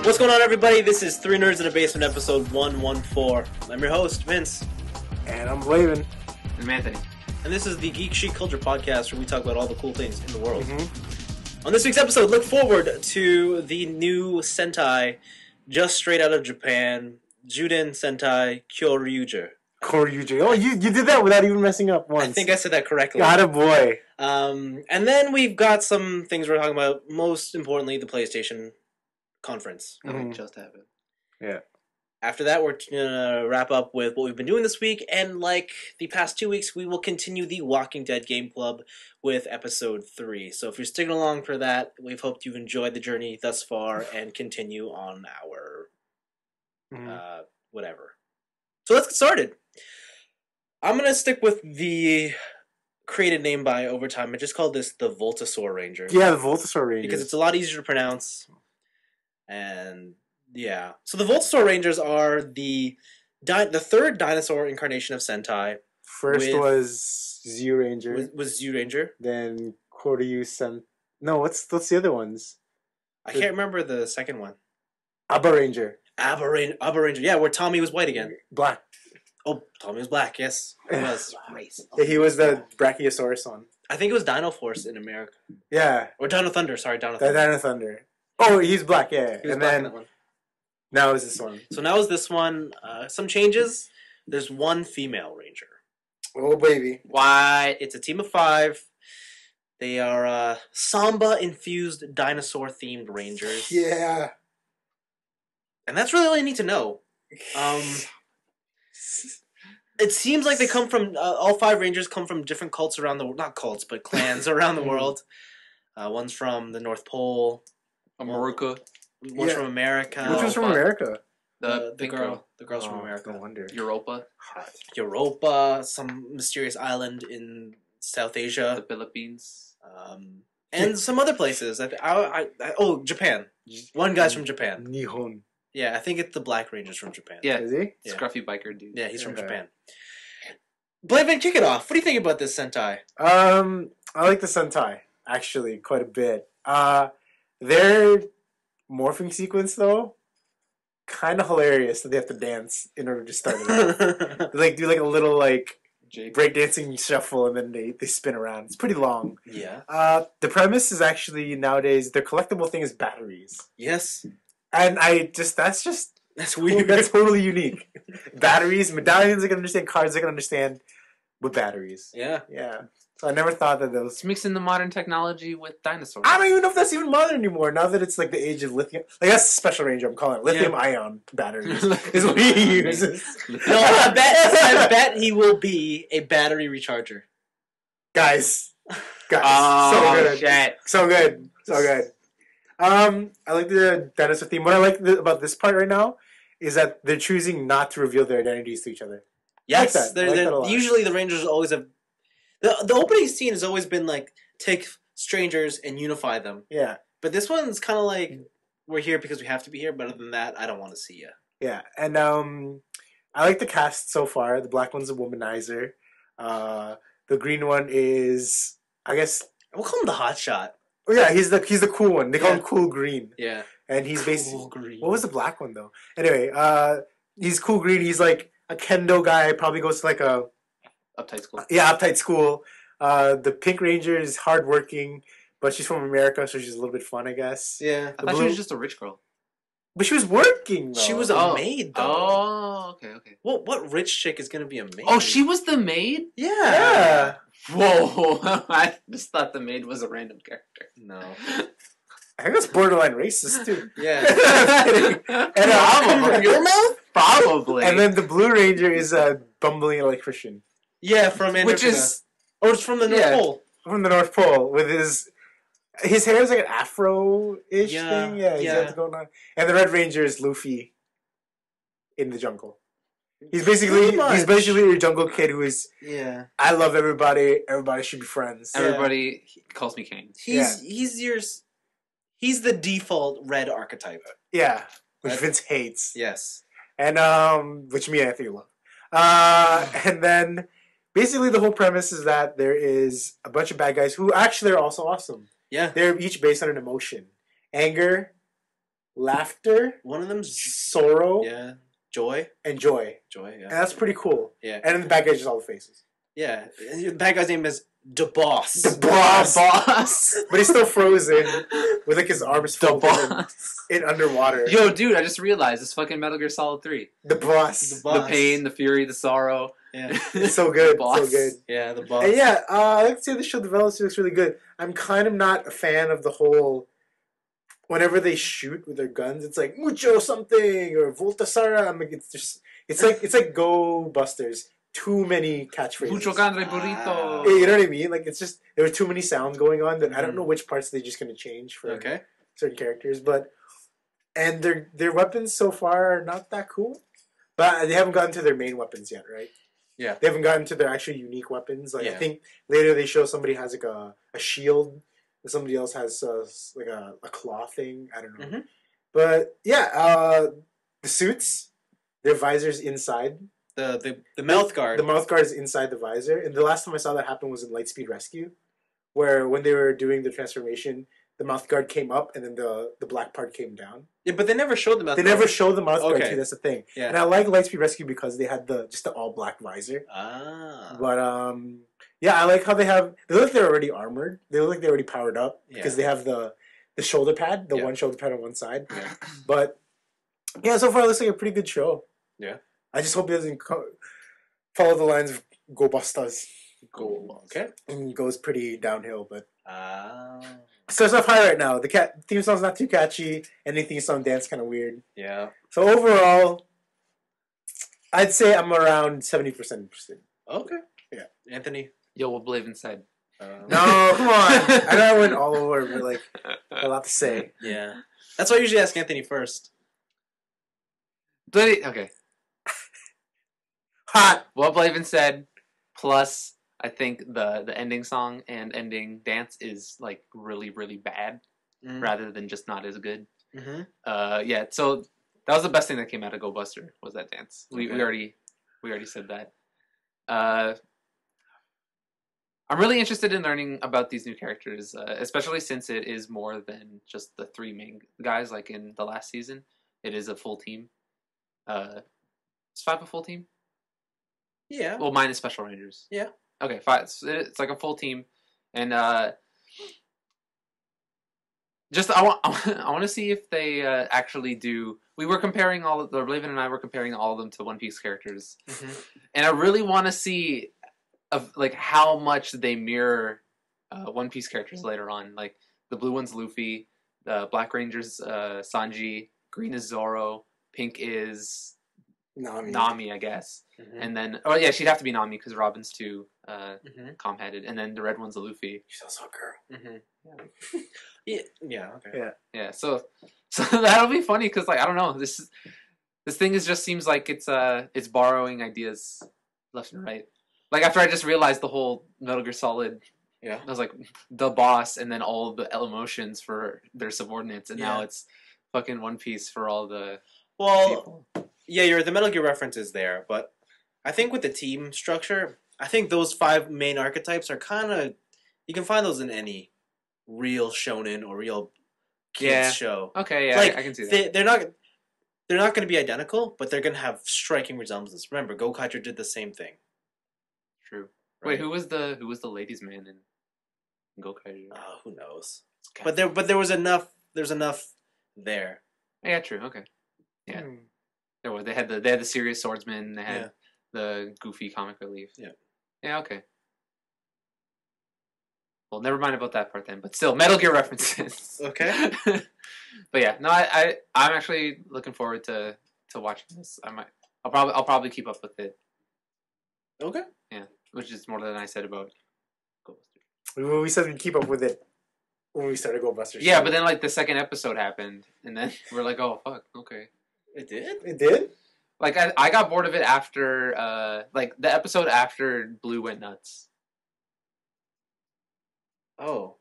What's going on, everybody? This is Three Nerds in a Basement, episode 114. I'm your host, Vince. And I'm Blaven. And I'm Anthony. And this is the Geek Chic Culture Podcast, where we talk about all the cool things in the world. On this week's episode, look forward to the new Sentai, just straight out of Japan, Zyuden Sentai Kyoryuger. Kyoryuger. Oh, you did that without even messing up once. I think I said that correctly. Got a boy. And then we've got some things we're talking about, most importantly, the PlayStation conference. It just happened. Yeah. After that, we're going to wrap up with what we've been doing this week, and like the past 2 weeks, we will continue the Walking Dead Game Club with episode 3. So if you're sticking along for that, we've hoped you've enjoyed the journey thus far and continue on our whatever. So let's get started. I'm going to stick with the created name by Overtime. I just called this the Voltosaur Ranger. Yeah, the Voltosaur Ranger. Because it's a lot easier to pronounce. And yeah. So the Voltosaur Rangers are the third dinosaur incarnation of Sentai. First was Zyuranger. Was Zyuranger. Then No, what's the other ones? I can't remember the second one. Abba Ranger. Abba Ranger. Yeah, where Tommy was white again. Black. Oh, Tommy was black, yes. He was. Yeah, he was the Brachiosaurus one. I think it was Dino Force in America. Yeah. Or Dino Thunder, sorry, Dino The Thunder. Dino Thunder. Oh, he's black, yeah. He was And black then in that one. now is this one. So now is this one. Some changes. There's one female ranger. Oh, baby. Why? It's a team of 5. They are samba-infused, dinosaur-themed rangers. Yeah. And that's really all you need to know. It seems like they come from... all 5 rangers come from different cults around the world. Not cults, but clans around the world. One's from the North Pole. America. One's from America. Which was from America? The big girl. The girl's from No America. wonder. Europa. Hot. Europa, some mysterious island in South The Asia, Philippines. and some other places. Japan. One guy's from Japan. Nihon. Yeah, I think it's the Black Ranger's from Japan. Yeah. Is he? Yeah. Scruffy biker dude. Yeah, he's from Okay. Japan. Blaven, kick it off. What do you think about this Sentai? I like the Sentai, actually, quite a bit. Their morphing sequence, though, kind of hilarious that they have to dance in order to start it off. They do like a little Jake. breakdancing shuffle, and then they spin around. It's pretty long. Yeah. The premise is actually nowadays their collectible thing is batteries, Yes. and that's weird. that's totally unique. Batteries, medallions I can understand, cards I can understand, with batteries. Yeah. Yeah. So I never thought that those. It's mixing the modern technology with dinosaurs. I don't even know if that's even modern anymore. Now that it's like the age of lithium, like that's a special ranger. I'm calling it lithium-ion batteries. Is what he uses. No, I bet he will be a battery recharger. Guys, Oh, so good, shit. so good, so good. I like the dinosaur theme. What I like about this part right now is that they're choosing not to reveal their identities to each other. Yes, I like that a lot. usually the Rangers always have... The opening scene has always been like, take strangers and unify them. Yeah, But this one's kind of like, we're here because we have to be here, but other than that, I don't want to see you. yeah, and I like the cast so far. The black one's a womanizer. The green one is, I guess. We'll call him the Hot Shot. Oh yeah, he's the cool one. They call Yeah. him Cool Green. Yeah. And he's basically Cool Green. what was the black one though? Anyway, he's Cool Green. He's like a kendo guy. Probably goes to like a Uptight school. uptight school. The Pink Ranger is hardworking, but she's from America, so she's a little bit fun, I guess. Yeah. I thought she was just a rich girl. But she was working though. She was a maid, though. Oh, okay. What rich chick is going to be a maid? Oh, she was the maid? Yeah. Yeah. Whoa. I just thought the maid was a random character. No. I think that's borderline racist too. Yeah. And, Your mouth? Probably. and then the Blue Ranger is a bumbling electrician Yeah, from Antarctica. Which is... Oh, it's from the North Yeah. Pole. from the North Pole with his hair is like an afro-ish Yeah, thing. Yeah, he's got it going on. And the Red Ranger is Luffy in the jungle. He's Pretty much. basically your jungle kid who is, Yeah. I love everybody. Everybody should be friends. Everybody calls me Kane. He's the default red archetype. Yeah, which That- Vince hates. Yes. And which me and Anthony love. And then basically the whole premise is that there is a bunch of bad guys who actually are also awesome. Yeah. They're each based on an emotion: anger, laughter, One of them's sorrow, yeah, joy, and joy. joy. And Yeah, that's pretty cool. yeah, And then the bad guy's just all the faces. yeah. The bad guy's name is the boss. The boss. Boss. But he's still frozen with like his arms The folded boss. in underwater. Yo, dude, I just realized it's fucking Metal Gear Solid 3. The boss. The boss. The pain, the fury, the sorrow. Yeah, It's so good. Boss. So good. yeah, the boss. And yeah, I like to say the show develops. It looks really good. I'm kind of not a fan of the whole. Whenever they shoot with their guns, it's like mucho something or Volta Sara. I'm like, it's like Go Busters. Too many catchphrases. Mucho grande burrito. You know what I mean? Like it's just there were too many sounds going on that I don't know which parts they're just gonna change for Okay. certain characters. But and their weapons so far are not that cool. But they haven't gotten to their main weapons yet, right? Yeah. They haven't gotten to their actually unique weapons. Like I Yeah. think later they show somebody has like a shield, and somebody else has like a claw thing. I don't know. Mhm. But yeah, the suits, their visors inside. The mouth guard. The mouth guard is inside the visor. And the last time I saw that happen was in Lightspeed Rescue, where when they were doing the transformation, the mouth guard came up and then the black part came down. Yeah, but they never showed the mouth They guard. never showed the mouth guard Okay. too. That's the thing. Yeah. And I like Lightspeed Rescue because they had just the all black visor. Ah. But yeah, I like how they look like they're already armored. They look like they're already powered up because they have the shoulder pad, Yeah. one shoulder pad on one side. Yeah. But yeah, so far it looks like a pretty good show. Yeah. I just hope it doesn't follow the lines of Go Bustas. Cool. Okay. And goes pretty downhill, but Ah. starts off high right now. The theme song's not too catchy, and the theme song dance kind of weird. Yeah. So overall, I'd say I'm around 70% interested. Okay. Yeah. Anthony. Yo, what Blaven said. No, come on. I know I went all over, but like a lot to say. Yeah. That's why I usually ask Anthony first. Okay. Hot. What Blaven said, plus I think the ending song and ending dance is like really, really bad Mm. rather than just not as good. Mm-hmm. Yeah, so that was the best thing that came out of Go Buster was that dance. We Okay. already said that. I'm really interested in learning about these new characters, especially since it is more than just the three main guys like in the last season. It is a full team. Is 5 a full team? Yeah. Well, minus Special Rangers. Yeah. Okay, 5. It's like a full team, and just I want to see if they actually do. We were comparing Blaven and I were comparing all of them to One Piece characters, Mm-hmm. and I really want to see of like how much they mirror One Piece characters later on. Like the blue one's Luffy, the Black Ranger's Sanji, green is Zoro, pink is Nami, I guess. Mm-hmm. And then, oh yeah, she'd have to be Nami because Robin's too Mm-hmm. calm-headed. And then the red one's a Luffy. She's also a girl. Mm-hmm. Yeah. Yeah. Okay. Yeah. Yeah, so that'll be funny because like I don't know, this thing just seems like it's borrowing ideas left and right. Like after I just realized the whole Metal Gear Solid, Yeah. I was like the boss and then all the emotions for their subordinates, and now Yeah. it's fucking One Piece for all the Well, people. yeah, the Metal Gear reference is there, but I think with the team structure, I think those 5 main archetypes are kind of you can find those in any real shonen or real kids Yeah. show. Okay, yeah, Like, I can see that. They're not going to be identical, but they're going to have striking resemblances. Remember, Gokaiger did the same thing. True. Right? Wait, who was the ladies' man in Gokaiger? Who knows? But there was enough. There's enough there. Yeah, true. Okay. Yeah. Hmm. There was. They had the serious swordsman. They had Yeah. the goofy comic relief. Yeah. Yeah. Okay. Well, never mind about that part then. But still, Metal Gear references. Okay. But yeah, no, I'm actually looking forward to watching this. I'll probably keep up with it, Okay. which is more than I said about Ghostbusters. We said we'd keep up with it when we started Go Busters. Yeah, but then like the second episode happened, and then we're like, oh fuck, okay. It did. It did? Like I got bored of it after like the episode after Blue went nuts. Oh.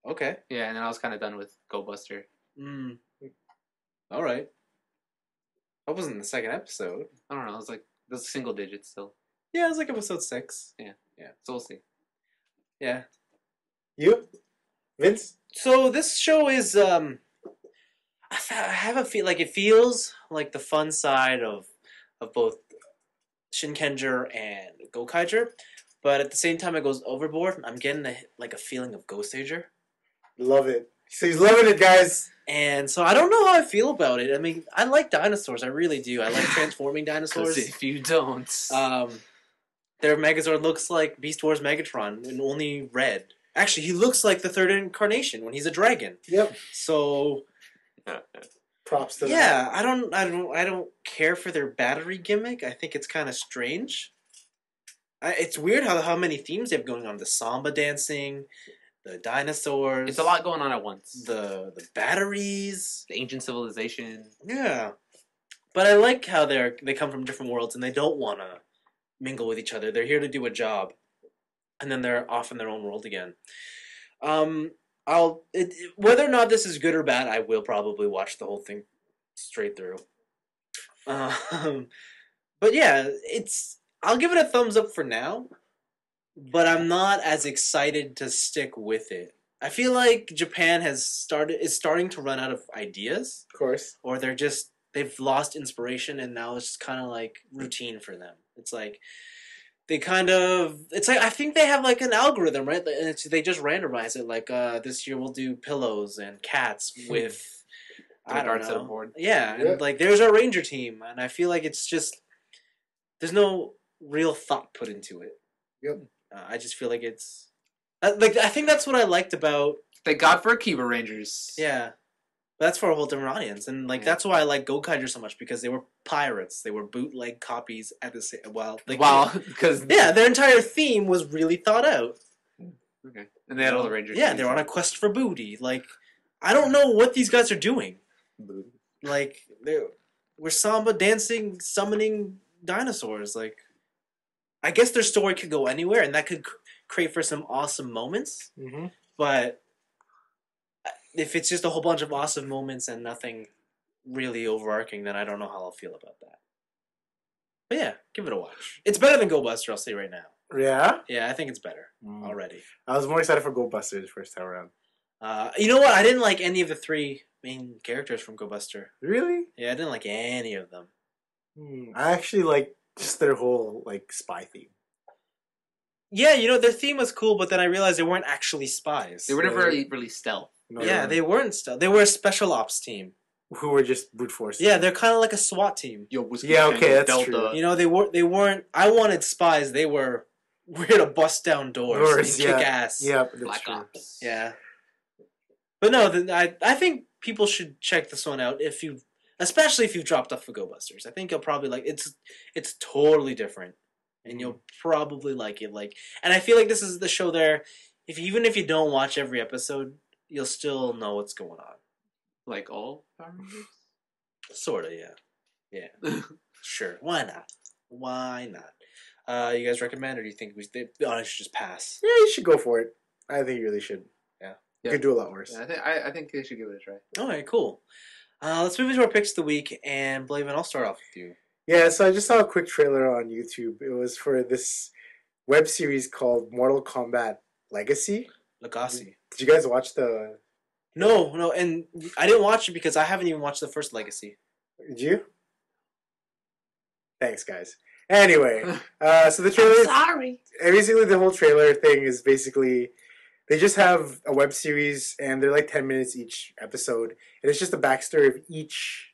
Okay. Yeah, and then I was kind of done with Go Buster. Mm. All right. That wasn't the second episode. I don't know. It was like those single digits still. Yeah, it was like episode 6. So we'll see. Yeah. You? Vince? So this show is I have a feel like it feels like the fun side of both Shinkenger and Gokaiger, but at the same time it goes overboard. I'm getting a feeling of Ghost Ager. Love it. So he's loving it, guys. And so I don't know how I feel about it. I mean, I like dinosaurs. I really do. I like transforming dinosaurs. If you don't, Their Megazord looks like Beast Wars Megatron in only red. Actually, he looks like the third incarnation when he's a dragon. Yep. So props to that. I don't care for their battery gimmick. I think it's kind of strange. It's weird how many themes they have going on. The samba dancing, the dinosaurs. It's a lot going on at once. The batteries, the ancient civilization. Yeah, but I like how they come from different worlds and they don't want to mingle with each other. They're here to do a job, and then they're off in their own world again. Whether or not this is good or bad, I will probably watch the whole thing straight through. But yeah, I'll give it a thumbs up for now, but I'm not as excited to stick with it. I feel like Japan is starting to run out of ideas. Of course. Or they've lost inspiration and now it's just kind of like routine for them. It's like I think they have like an algorithm, right? They just randomize it. Like this year we'll do pillows and cats with I don't know. Board. Yeah, and like there's our ranger team, and I feel like it's just there's no real thought put into it. Yep. I just feel like it's I think that's what I liked about. Thank God for Akiba Rangers. Yeah. That's for a whole different audience, and that's why I like Gokaiger so much because they were pirates. They were bootleg copies at the same. Because their entire theme was really thought out. Okay, and they had all the Rangers. Yeah, they're on a quest for booty. Like, I don't know what these guys are doing. Booty. Like, we're samba dancing, summoning dinosaurs. Like, I guess their story could go anywhere, and that could create for some awesome moments. Mm-hmm. But if it's just a whole bunch of awesome moments and nothing really overarching, then I don't know how I'll feel about that. But yeah, give it a watch. It's better than Go Buster, I'll say right now. Yeah? Yeah, I think it's better already. I was more excited for Go Buster the first time around. You know what? I didn't like any of the three main characters from Go Buster. Really? Yeah, I didn't like any of them. I actually like just their whole like spy theme. Yeah, their theme was cool, but then I realized they weren't actually spies. They were never really stealth. No, yeah, they weren't stealth. They were a special ops team. Who were just brute force. Yeah, they're kind of like a SWAT team. Yo, Whiskey okay, that's Delta. true. They weren't. I wanted spies. We're here to bust down doors and kick ass. Yeah, Black Ops. Yeah. But no, I think people should check this one out especially if you've dropped off the Go Busters. I think you'll probably like it's totally different, and you'll probably like it. And I feel like this is the show there. Even if you don't watch every episode, you'll still know what's going on. Like all Power Rangers? Sorta, yeah. Yeah. Sure. Why not? Why not? You guys recommend, or do you think should just pass? Yeah, you should go for it. I think you really should. Yeah. You could do a lot worse. Yeah, I think they should give it a try. Okay, cool. Let's move into our picks of the week, and Blaven, I'll start off with you. Yeah, so I just saw a quick trailer on YouTube. It was for this web series called Mortal Kombat Legacy. Legacy. Did you guys watch the... No, and I didn't watch it because I haven't even watched the first Legacy. Did you? Thanks, guys. Anyway, so the trailer... I'm sorry. Basically, the whole trailer thing is basically... They just have a web series, and they're like 10 minutes each episode. And it's just a backstory of each...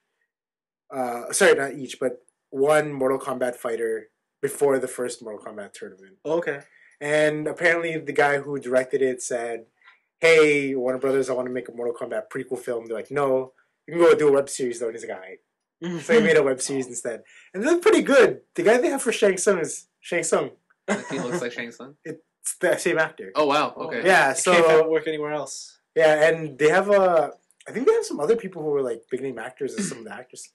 sorry, not each, but one Mortal Kombat fighter before the first Mortal Kombat tournament. Oh, okay. And apparently the guy who directed it said, hey, Warner Brothers, I want to make a Mortal Kombat prequel film. They're like, no, you can go do a web series, though. And he's like, all right. So he made a web series instead. And they look pretty good. The guy they have for Shang Tsung is Shang Tsung. He looks like Shang Tsung? It's the same actor. Oh, wow. Okay. Yeah, so... Can't work anywhere else. Yeah, and they have I think they have some other people who were like big-name actors as some of the actors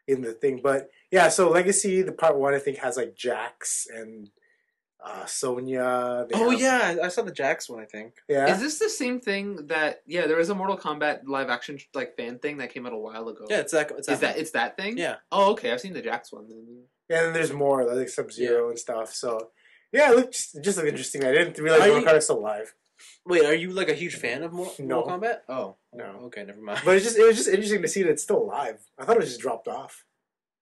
in the thing. But yeah, so Legacy, the part one, I think, has like Jax and... Sonya. Yeah, I saw the Jax one, I think. Yeah. Is this the same thing that... Yeah, there was a Mortal Kombat live-action like fan thing that came out a while ago. Yeah, it's that It's that thing? Yeah. Oh, okay. I've seen the Jax one. Yeah, and then there's more, like Sub-Zero and stuff. So, yeah, it just looked interesting. I didn't realize Mortal Kombat was still live. Wait, are you like a huge fan of Mortal No. Kombat? Oh, No. Okay, never mind. But it was just interesting to see that it's still alive. I thought it was just dropped off.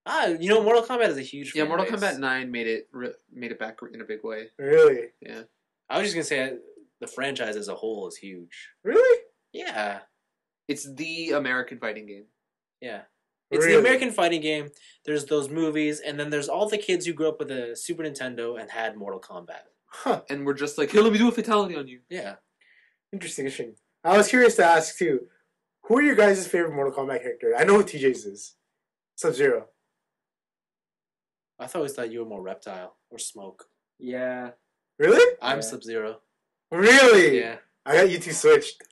Mortal Kombat is a huge. Yeah, fan Mortal base. Kombat 9 made it back in a big way. Really? Yeah. I was just gonna say the franchise as a whole is huge. Really? Yeah, It's the American fighting game. yeah. It's Really? the American fighting game. There's those movies, and then there's all the kids who grew up with a Super Nintendo and had Mortal Kombat. Huh. And we're just like, hey, let me do a fatality on you. Yeah. Interesting. I was curious to ask too. Who are your guys' favorite Mortal Kombat character? I know who TJ's is. Sub-Zero. I always thought you were more Reptile or Smoke. Yeah. Really? I'm Yeah. Sub-Zero. Really? Yeah. I got you two switched.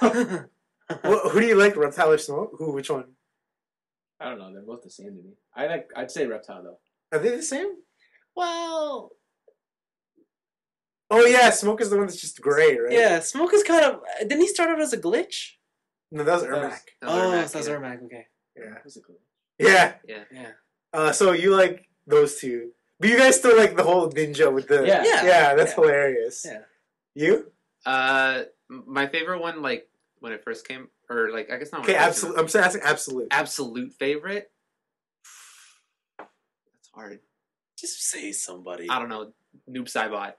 Who do you like, Reptile or Smoke? Which one? I don't know. They're both the same to me. I'd say Reptile though. Are they the same? Well, Oh yeah, Smoke is the one that's just gray, right? yeah. Smoke is kind of. Didn't he start out as a glitch? No, that was That was- Ermac. That's Ermac. Okay. Yeah. What's it called? Yeah. Yeah. So you like those two. But you guys still like the whole ninja with the... Yeah. Yeah, that's Yeah. hilarious. Yeah. You? My favorite one, like when it first came, or like I guess not. When Okay, it first absolute. I'm saying asking absolute. Absolute favorite. That's hard. Just say somebody. I don't know. Noob Saibot.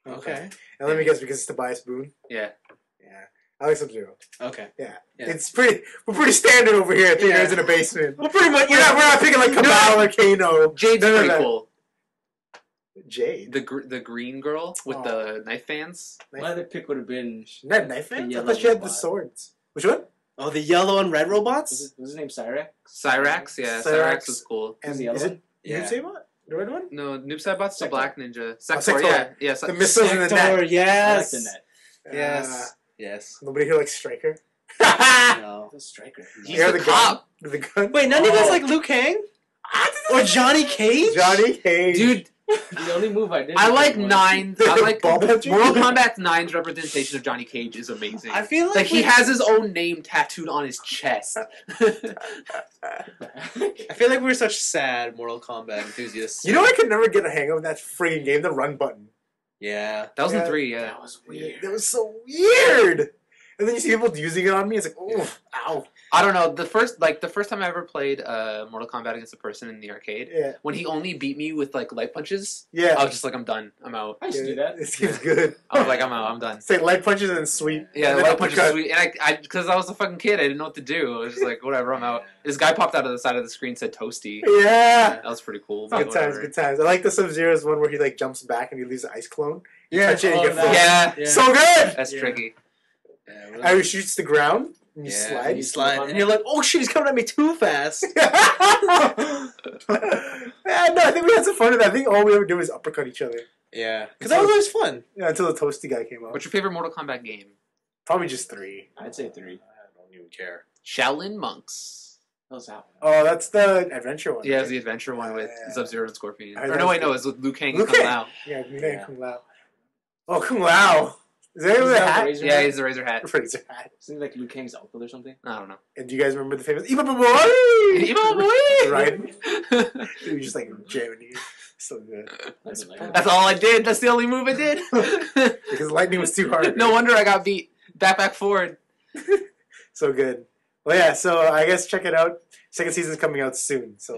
Okay. And let me guess, because it's Tobias Boone. Yeah. Yeah. I like Sub-Zero. Okay. Yeah. Yeah. We're pretty standard over here at Three Yeah. Nerds in a Basement. Well, pretty much. We're not picking like Kabal or Kano. Jade's None of pretty that. cool. Jade. The green girl with the knife fans. My other pick would have been That knife hands? I yellow thought she had the robot. swords. Which one? Oh, the yellow and red robots. was his name Cyrax? Cyrax, yeah, Cyrax. Cyrax was cool. And the other is it one? Yeah. Noob Saibot? The red one? No, Noob Saibot's the Sector. black ninja. Sector. Sector, yeah. The missiles in the Sector, net. yes. I like the net. Yes. Yes. Nobody here likes Striker. No. The striker. He's Yeah, the the cop. The gun. Wait, none of you guys Oh. like Liu Kang or Johnny Cage? Johnny Cage. Dude, The only move I did. I like Nine. I like Ball punching? Mortal Kombat 9's representation of Johnny Cage is amazing. I feel Like he we- has his own name tattooed on his chest. I feel like we're such sad Mortal Kombat enthusiasts. You know I could never get a hang of that freaking game, the run button. Yeah. That was in Yeah. 3, yeah. That was weird. That was so weird. And then you see people using it on me. It's like, oh, ow. I don't know. The first time I ever played Mortal Kombat against a person in the arcade, Yeah, when he only beat me with like light punches, yeah. I was just like, I'm done. I'm out. I used to do that. This game's good. I was like, I'm out. I'm done. It's like light punches and sweep. Yeah, and then light punches uppercut. sweet. And I because I was a fucking kid, I didn't know what to do. I was just like, whatever, I'm out. This guy popped out of the side of the screen, said toasty. Yeah. That was pretty cool. Good but times, whatever. good times. I like the Sub-Zero's one where he like jumps back and he leaves an ice clone. Yeah. Touch it and you get that. frozen. Yeah, So good! that's Yeah. tricky. Yeah, How he shoots the ground and you yeah, slide. and you slide, and you're like, "Oh shit, he's coming at me too fast." Yeah, no, I think we had some fun with that. I think all we ever do is uppercut each other. Yeah, because that was always fun. Yeah, until the toasty guy came out. What's your favorite Mortal Kombat game? Probably just 3. I'd say 3. I don't even care. Shaolin Monks. What was that one? Oh, that's the adventure one. Yeah, right? it's the adventure one with Yeah. Sub-Zero and Scorpion. I heard Or that no, was wait, no, good. it's with Liu Kang Liu and Kung Kang. Lao. Yeah, Yeah. Kung Lao. Oh, Kung Lao. Is that Is the that the hat? razor Yeah, hat? he's the Razor Hat. Razor hat. Isn't it like Liu Kang's uncle or something? I don't know. And do you guys remember the famous Eva Boy? Right? He was just like jamming you. So good. That's all I did. That's the only move I did. Because lightning was too hard. No wonder I got beat. Back forward. So good. Well, yeah, so I guess check it out. Second season's coming out soon. So,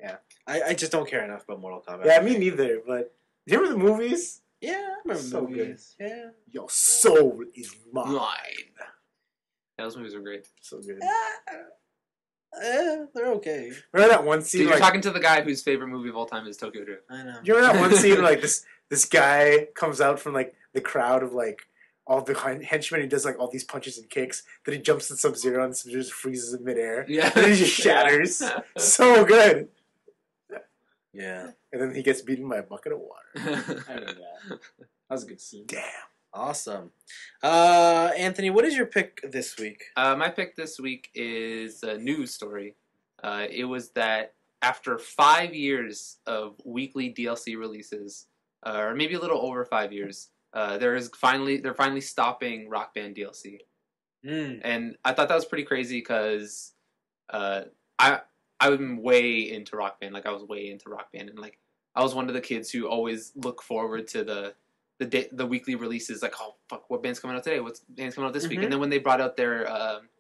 Yeah. I just don't care enough about Mortal Kombat. yeah, me neither. But do you remember the movies? Yeah, I remember So movies. Yeah. Your soul is mine. Mine. Yeah, those movies are great. So good. They're okay. Remember that one scene? Dude, you're like, talking to the guy whose favorite movie of all time is Tokyo Drift. I know. do you remember that one scene? Like this guy comes out from like the crowd of like all the henchmen. He does like all these punches and kicks. Then he jumps at Sub-Zero and Sub-Zero just freezes in midair. Yeah. And he just shatters. So good. Yeah. And then he gets beaten by a bucket of water. I remember that. That was a good scene. Damn. Awesome. Anthony, what is your pick this week? My pick this week is a news story. It was that after 5 years of weekly DLC releases, or maybe a little over 5 years, they're finally stopping Rockband DLC. And I thought that was pretty crazy because I'm way into Rock Band. Like I was way into Rock Band, and like I was one of the kids who always look forward to the the weekly releases, like, oh fuck, what band's coming out today? What band's coming out this week? Mhm. And then when they brought out their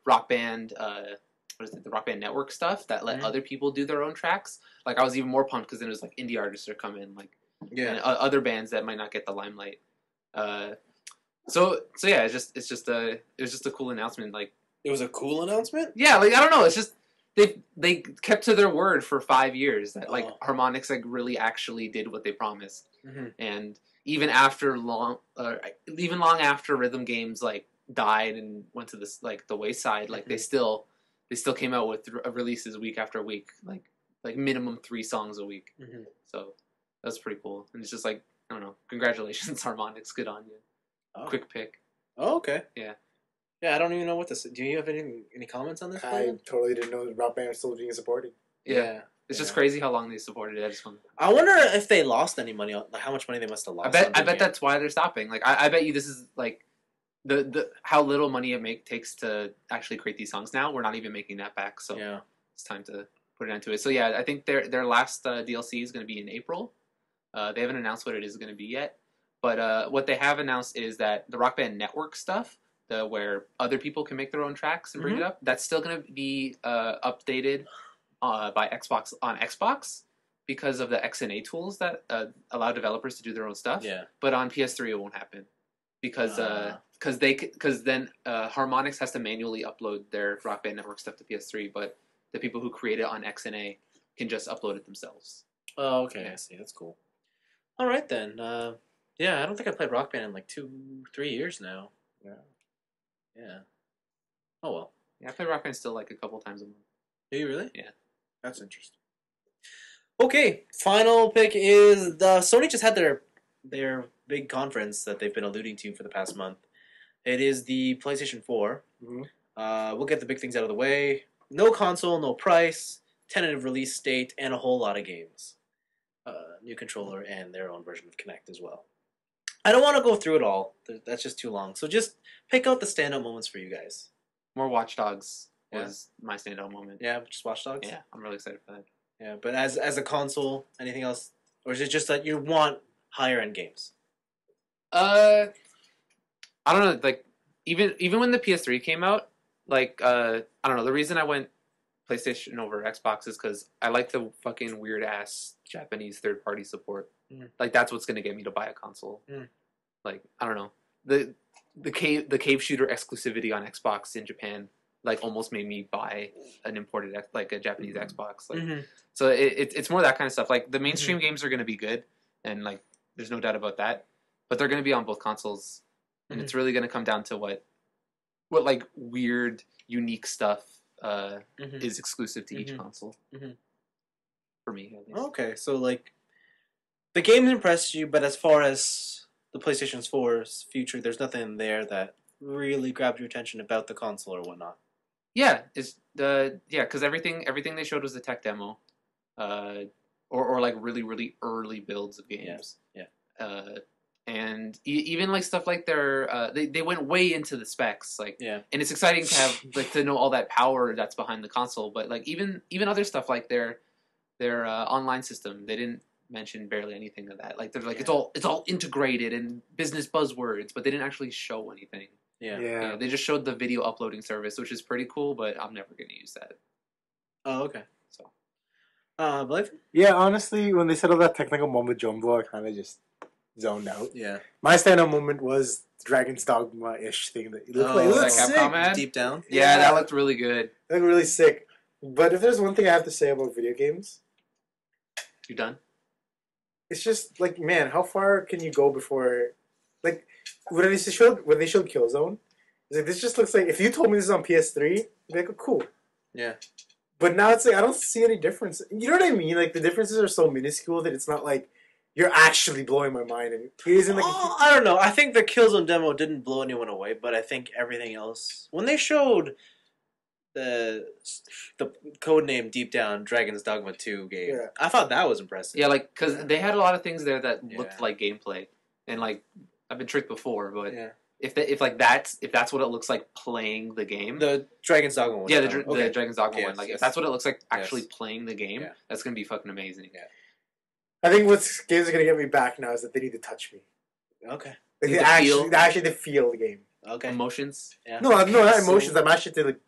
Rockband, what is it, the Rockband Network stuff that let Mhm. other people do their own tracks, like I was even more pumped because then it was like indie artists are coming, like and Yeah. other bands that might not get the limelight. So yeah, it was just a cool announcement. Like, It was a cool announcement. yeah, like I don't know, it's just they kept to their word for 5 years that like Oh. Harmonix like really actually did what they promised, Mhm. and even after long after rhythm games like died and went to this like the wayside, like they still came out with releases week after week, like minimum 3 songs a week. Mhm. So that's pretty cool, and it's just like, I don't know, congratulations Harmonix, good on you. Oh. Quick pick. Oh, okay. Yeah. Yeah, I don't even know what this. Do you have any comments on this? I Brandon? totally didn't know Rockband was still being supported. Yeah. It's just crazy how long they supported it. I just want. I wonder if they lost any money. Like how much money they must have lost. I bet that's why they're stopping. Like I bet you this is like the how little money it takes to actually create these songs now. We're not even making that back. So Yeah. it's time to put it into it. So yeah, I think their last DLC is going to be in April. They haven't announced what it is going to be yet, but what they have announced is that the Rock Band Network stuff, where other people can make their own tracks and bring it up, that's still going to be updated by Xbox on Xbox because of the XNA tools that allow developers to do their own stuff. Yeah. But on PS3 it won't happen because then Harmonix has to manually upload their Rock Band Network stuff to PS3, but the people who create it on XNA can just upload it themselves. Oh, okay. Yeah. I see. That's cool. All right then. Yeah, I don't think I played Rock Band in like 2-3 years now. Yeah. Yeah. Oh well. Yeah, I play Rock Band still like a couple times a month. Do you really? Yeah. That's interesting. Okay, final pick is Sony just had their big conference that they've been alluding to for the past month. It is the PlayStation 4. Mm-hmm. We'll get the big things out of the way. No console, no price, tentative release date, and a whole lot of games. New controller and their own version of Kinect as well. I don't want to go through it all. That's just too long. So just pick out the standout moments for you guys. More Watch Dogs Yeah. was my standout moment. Yeah, just Watch Dogs? Yeah, I'm really excited for that. Yeah, but as a console, anything else? Or is it just that you want higher end games? I don't know. Like even when the PS3 came out, like I don't know. The reason I went PlayStation over Xbox is because I like the fucking weird ass Japanese third party support. Like that's what's gonna get me to buy a console. Like I don't know, the cave shooter exclusivity on Xbox in Japan like almost made me buy an imported like a Japanese Xbox. Like so it's more that kind of stuff. Like the mainstream games are gonna be good, and like there's no doubt about that. But they're gonna be on both consoles, and it's really gonna come down to what like weird unique stuff is exclusive to each console. For me, at least. Okay, so like the game impressed you, but as far as the PlayStation 4's future, there's nothing there that really grabbed your attention about the console or whatnot. Yeah, because everything they showed was a tech demo, or like really early builds of games. Yeah. And even like stuff like they went way into the specs, like Yeah. and it's exciting to have like to know all that power that's behind the console. But like even other stuff like their online system, they didn't mention barely anything of that. Like they're like it's all integrated and business buzzwords, but they didn't actually show anything. Yeah. They just showed the video uploading service, which is pretty cool, but I'm never going to use that. Oh, okay. So, Blaven? Yeah, honestly, when they said all that technical moment jumbo, I kind of just zoned out. Yeah. My standout moment was Dragon's Dogma-ish thing that looked like. It looked that sick. Capcom ad? Deep down. Yeah, that looked really good. It looked really sick. But if there's one thing I have to say about video games, You done? it's just like, man, how far can you go before, like, when they showed Killzone, it's like, this just looks like, if you told me this is on PS3, I'd be like, oh, cool. Yeah. But now it's like, I don't see any difference. You know what I mean? Like, the differences are so minuscule that it's not like, you're actually blowing my mind. And it isn't like... I don't know. I think the Killzone demo didn't blow anyone away, but I think everything else... When they showed the codename Deep Down Dragon's Dogma 2 game, I thought that was impressive. Yeah, like, because they had a lot of things there that looked Yeah. like gameplay. And, like, I've been tricked before, but Yeah. if that's what it looks like playing the game... The Dragon's Dogma one. Yeah, the Dragon's Dogma one. Like, yes. if that's what it looks like actually Yes. playing the game, Yeah. that's going to be fucking amazing. Yeah. I think what games are going to get me back now is that they need to touch me. Okay. Like The feel. actually to feel the game. Okay. Emotions. Yeah. No, not So- emotions. I'm actually to like,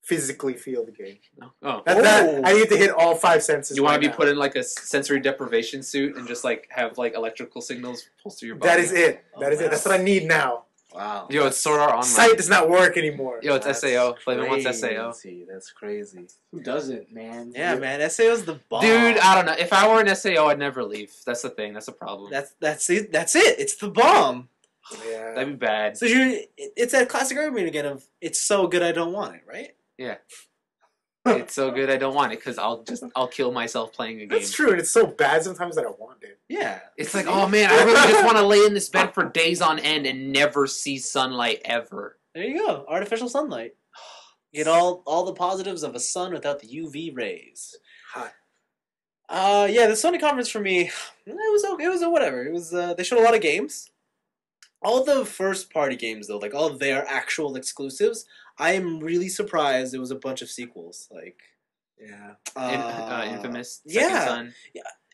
physically feel the game. No. Oh. I need to hit all 5 senses. You want to be now. put in like a sensory deprivation suit and just like have like electrical signals pulse through your body. That is it. Oh, That is wow. it. That's what I need now. Wow. Yo, it's Sword Art Online. Sight does not work anymore. Yo, it's That's SAO. Blaven wants SAO. crazy. That's crazy. Who doesn't, man? Yeah, man. SAO's the bomb. Dude, I don't know. If I were an SAO, I'd never leave. That's the thing. That's the problem. That's it. That's it. It's the bomb. Yeah. That'd be bad. So it's that classic argument again of it's so good I don't want it, right? It's so good I don't want it because I'll kill myself playing a game. That's true, and it's so bad sometimes that I want it. Yeah. It's like, oh man, I really just want to lay in this bed for days on end and never see sunlight ever. There you go. Artificial sunlight. Get all the positives of a sun without the UV rays. Hot. Yeah, the Sony conference for me, it was okay. It was whatever. It was they showed a lot of games. All the first party games though, like all of their actual exclusives, I am really surprised there was a bunch of sequels. Like, Yeah. Infamous, yeah. Second Son.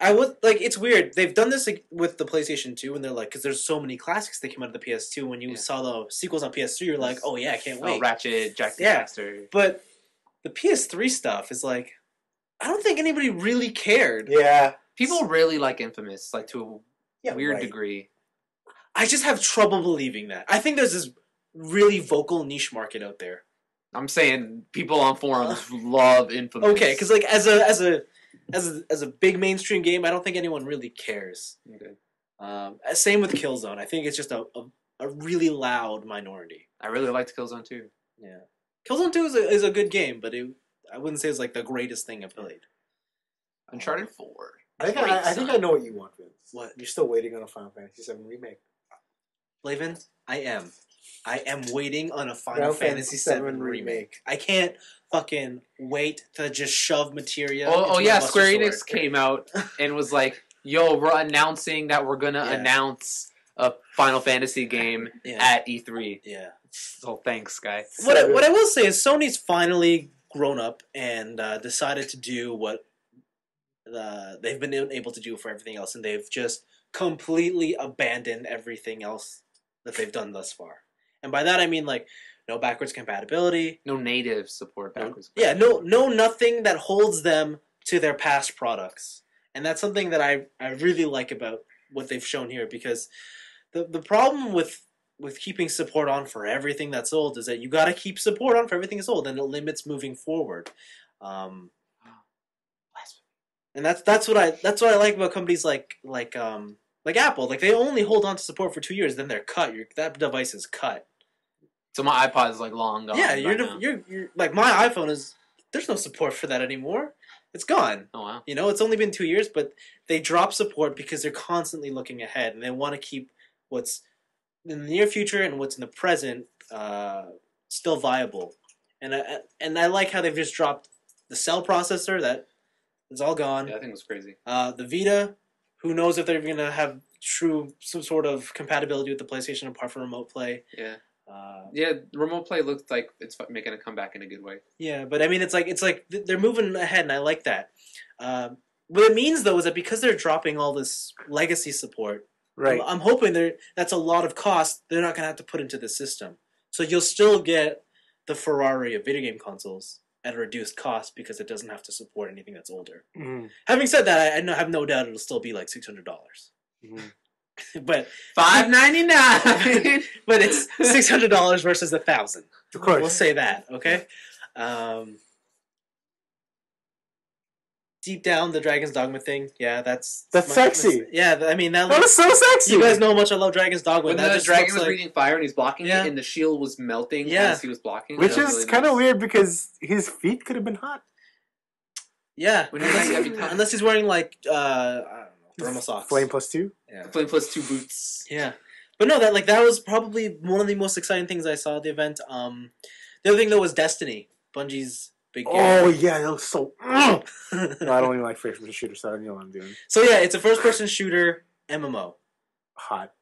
I would like. It's weird. They've done this like, with the PlayStation 2, and they're like, because there's so many classics that came out of the PS2. When you Yeah. saw the sequels on PS3, you're like, oh yeah, I can't wait. Ratchet, Jack the Yeah. Daxter. But the PS3 stuff is like, I don't think anybody really cared. Yeah. People really like Infamous, like to Yeah. a weird right. degree. I just have trouble believing that. I think there's this really vocal niche market out there. I'm saying people on forums love Infamous. Okay, because like as a big mainstream game, I don't think anyone really cares. Okay. Same with Killzone. I think it's just a really loud minority. I really liked Killzone 2. Yeah, Killzone 2 is a good game, but I wouldn't say it's like the greatest thing I played. Uncharted 4. I think Great, I think son. I know what you want, Vince. What? You're still waiting on a Final Fantasy VII remake. Blaven, I am waiting on a Final Fantasy VII remake. I can't fucking wait to just shove materia. Oh into yeah, my Buster Square Sword. Enix came out and was like, "Yo, we're announcing that we're gonna Yeah. announce a Final Fantasy game Yeah. at E3." Yeah. So thanks, guy. What I will say is Sony's finally grown up and decided to do what they've been able to do for everything else, and they've just completely abandoned everything else that they've done thus far. And by that I mean like no backwards compatibility. No native support backwards. Yeah, no nothing that holds them to their past products. And that's something that I really like about what they've shown here, because the problem with keeping support on for everything that's old is that you got to keep support on for everything that's old, and it limits moving forward. And that's what I like about companies like Apple. Like they only hold on to support for 2 years, then they're cut. That device is cut. So my iPod is like long gone. Yeah, by now. you're like my iPhone is. There's no support for that anymore. It's gone. Oh wow. You know, it's only been 2 years, but they drop support because they're constantly looking ahead, and they want to keep what's in the near future and what's in the present still viable. And I like how they've just dropped the cell processor. That is all gone. Yeah, I think it was crazy. The Vita, who knows if they're going to have some sort of compatibility with the PlayStation apart from remote play. Yeah. Yeah, remote play looks like it's making a comeback in a good way. Yeah, but I mean, it's like they're moving ahead, and I like that. What it means though is that because they're dropping all this legacy support, Right. I'm hoping that's a lot of cost they're not going to have to put into the system. So you'll still get the Ferrari of video game consoles at a reduced cost because it doesn't have to support anything that's older. Mm-hmm. Having said that, I have no doubt it'll still be like $600. But $599. but it's $600 versus $1,000. Of course. We'll say that, okay? Deep down, the Dragon's Dogma thing, yeah, that's sexy. Yeah, I mean that That was so sexy. you guys know how much I love Dragon's Dogma. When That the just dragon looks was like, breathing fire and he's blocking Yeah. it, and the shield was melting Yeah. as he was blocking. Which That was is really kind of nice. weird because his feet could have been hot. yeah, When you're like, every time- unless he's wearing like I don't know, thermal socks. Flame +2. Yeah. Flame plus 2 boots. Yeah, but no, that was probably one of the most exciting things I saw at the event. The other thing though was Destiny, Bungie's big game. Oh yeah, that was so. No, I don't even like first-person shooters, so I don't know what I'm doing. So yeah, it's a first-person shooter MMO. Hot.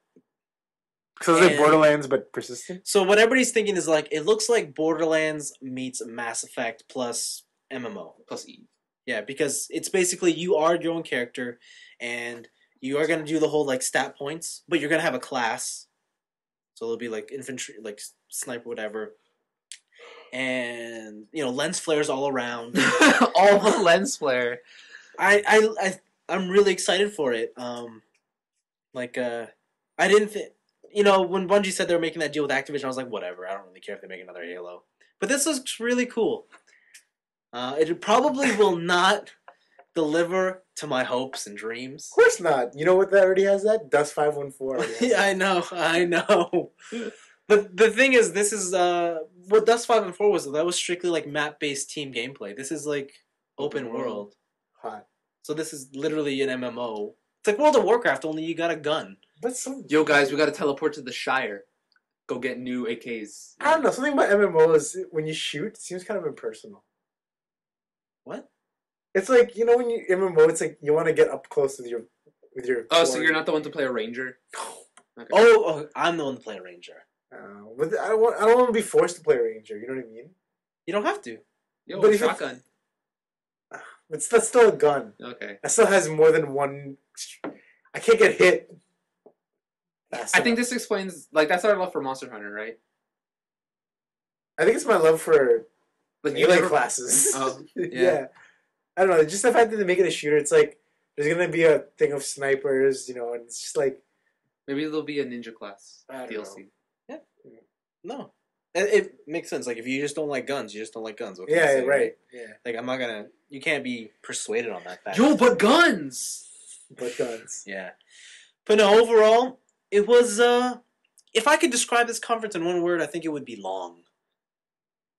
So it's like And- Borderlands, but persistent. So what everybody's thinking is like it looks like Borderlands meets Mass Effect plus MMO. Plus E. Yeah, because it's basically you are your own character, and You are gonna do the whole like stat points, but you're gonna have a class, so it'll be like infantry, like sniper, whatever, and lens flares all around. All the lens flare. I'm really excited for it. I didn't think, when Bungie said they were making that deal with Activision, I was like, whatever. I don't really care if they make another Halo. But this looks really cool. It probably will not deliver to my hopes and dreams. Of course not. You know what that already has that? Dust 514. Yeah, I know. But the thing is, this is what Dust 5 and 4 was. That was strictly like map-based team gameplay. This is like open world. Hot. So this is literally an MMO. It's like World of Warcraft, only you got a gun. But some... Yo, guys, we got to teleport to the Shire. Go get new AKs. I don't know. Something about MMO is when you shoot, it seems kind of impersonal. What? It's like, when you MMO, it's like you want to get up close with your. Oh, so you're not the one to play a ranger? Okay. Oh, I'm the one to play a ranger. But I don't want to be forced to play a ranger. You know what I mean? You don't have to. Yo, but shotgun. But that's still a gun. Okay. That still has more than one. I can't get hit. I think this explains, that's our love for Monster Hunter, right? I think it's my love for melee classes. Oh, yeah. I don't know. Just the fact that they make it a shooter, it's like there's gonna be a thing of snipers, and it's just like maybe there'll be a ninja class DLC. Yeah. No. It makes sense. Like, if you just don't like guns, you just don't like guns. What can I yeah, say, right. Yeah. Like, I'm not gonna. You can't be persuaded on that fact. Yo, but guns. But guns. Yeah. But no, overall, it was. If I could describe this conference in one word, I think it would be long.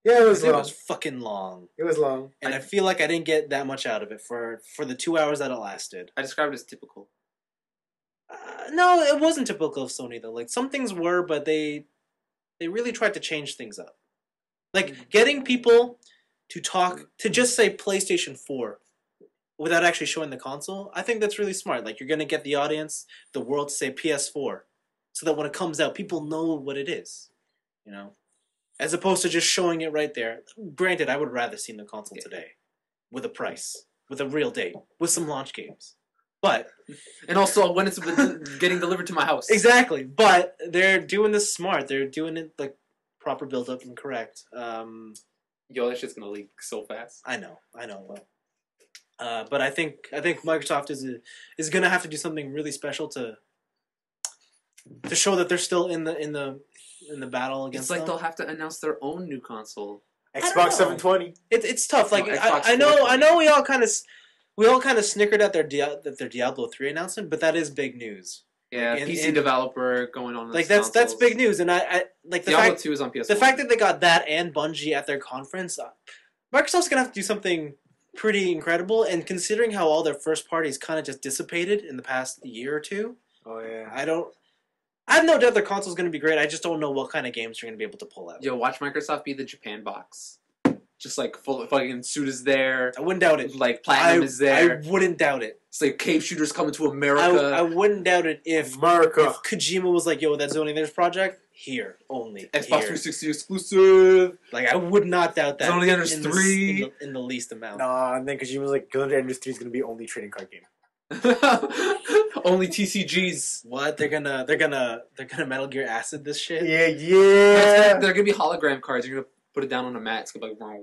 Yeah, it was long. It was fucking long. It was long. And I feel like I didn't get that much out of it for the 2 hours that it lasted. I described it as typical. No, it wasn't typical of Sony, though. Like, some things were, but they really tried to change things up. Like, getting people to talk, to just say PlayStation 4 without actually showing the console, I think that's really smart. Like, you're going to get the audience, the world, to say PS4, so that when it comes out, people know what it is. As opposed to just showing it right there. Granted, I would rather see the console today. With a price. With a real date. With some launch games. But... And also when it's getting delivered to my house. Exactly. But they're doing this smart. They're doing it, like, proper build-up and correct. Yo, that shit's gonna leak so fast. I know. But I think Microsoft is gonna have to do something really special to show that they're still in the battle against. It's like them. they'll have to announce their own new console. Xbox 720. It's tough. Like, No, Xbox I know 420. we all kind of snickered at their Diablo 3 announcement, but that is big news. Yeah, Like, PC developer going on. Like, that's big news, and I like the Diablo fact 2 is on PS4. the fact that they got that and Bungie at their conference. Microsoft's gonna have to do something pretty incredible, and considering how all their first parties kind of just dissipated in the past year or two. Oh yeah. I have no doubt their console's going to be great. I just don't know what kind of games you're going to be able to pull out. Yo, watch Microsoft be the Japan box. Just like full fucking suit is there. I wouldn't doubt it. Like Platinum is there. I wouldn't doubt it. It's like cave shooters coming to America. I wouldn't doubt it if Kojima was like, yo, that Zoning Theirs project, here, only. Xbox here. 360 exclusive. Like, I would not doubt that. Zoning Theirs 3. In the least amount. Nah, and then Kojima was like, Zyuden Sentai is going to be only trading card game. Only TCGs. What? They're gonna Metal Gear Acid this shit? Yeah. They're gonna be hologram cards. You're gonna put it down on a mat. It's gonna be like,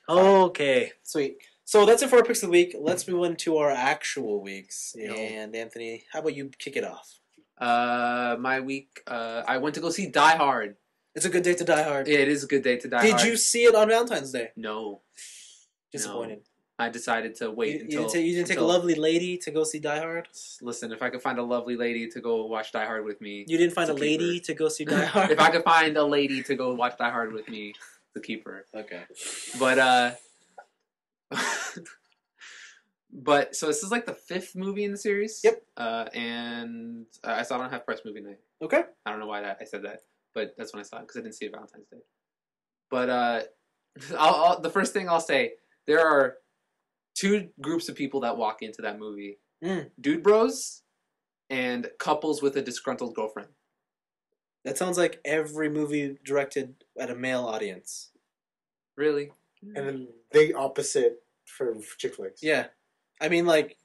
Okay, sweet. So that's it for our picks of the week. Let's move on to our actual weeks. Yeah. And Anthony, how about you kick it off? my week. I went to go see Die Hard. It's a good day to Die Hard. Yeah, it is a good day to Die Did Hard. you see it on Valentine's Day? No. Disappointed. I decided to wait You until... didn't take a lovely lady to go see Die Hard? Listen, if I could find a lovely lady to go watch Die Hard with me... You didn't find a to keep lady her. to go see Die Hard? If I could find a lady to go watch Die Hard with me, to keep her. Okay. But, But, so this is like the 5th movie in the series. Yep. And I saw it on Half Price Movie Night. Okay. I don't know why I said that, but that's when I saw it, because I didn't see it Valentine's Day. But, the first thing I'll say, there are 2 groups of people that walk into that movie. Dude bros and couples with a disgruntled girlfriend. That sounds like every movie directed at a male audience. Really? And then the opposite for chick flicks. Yeah. I mean, like,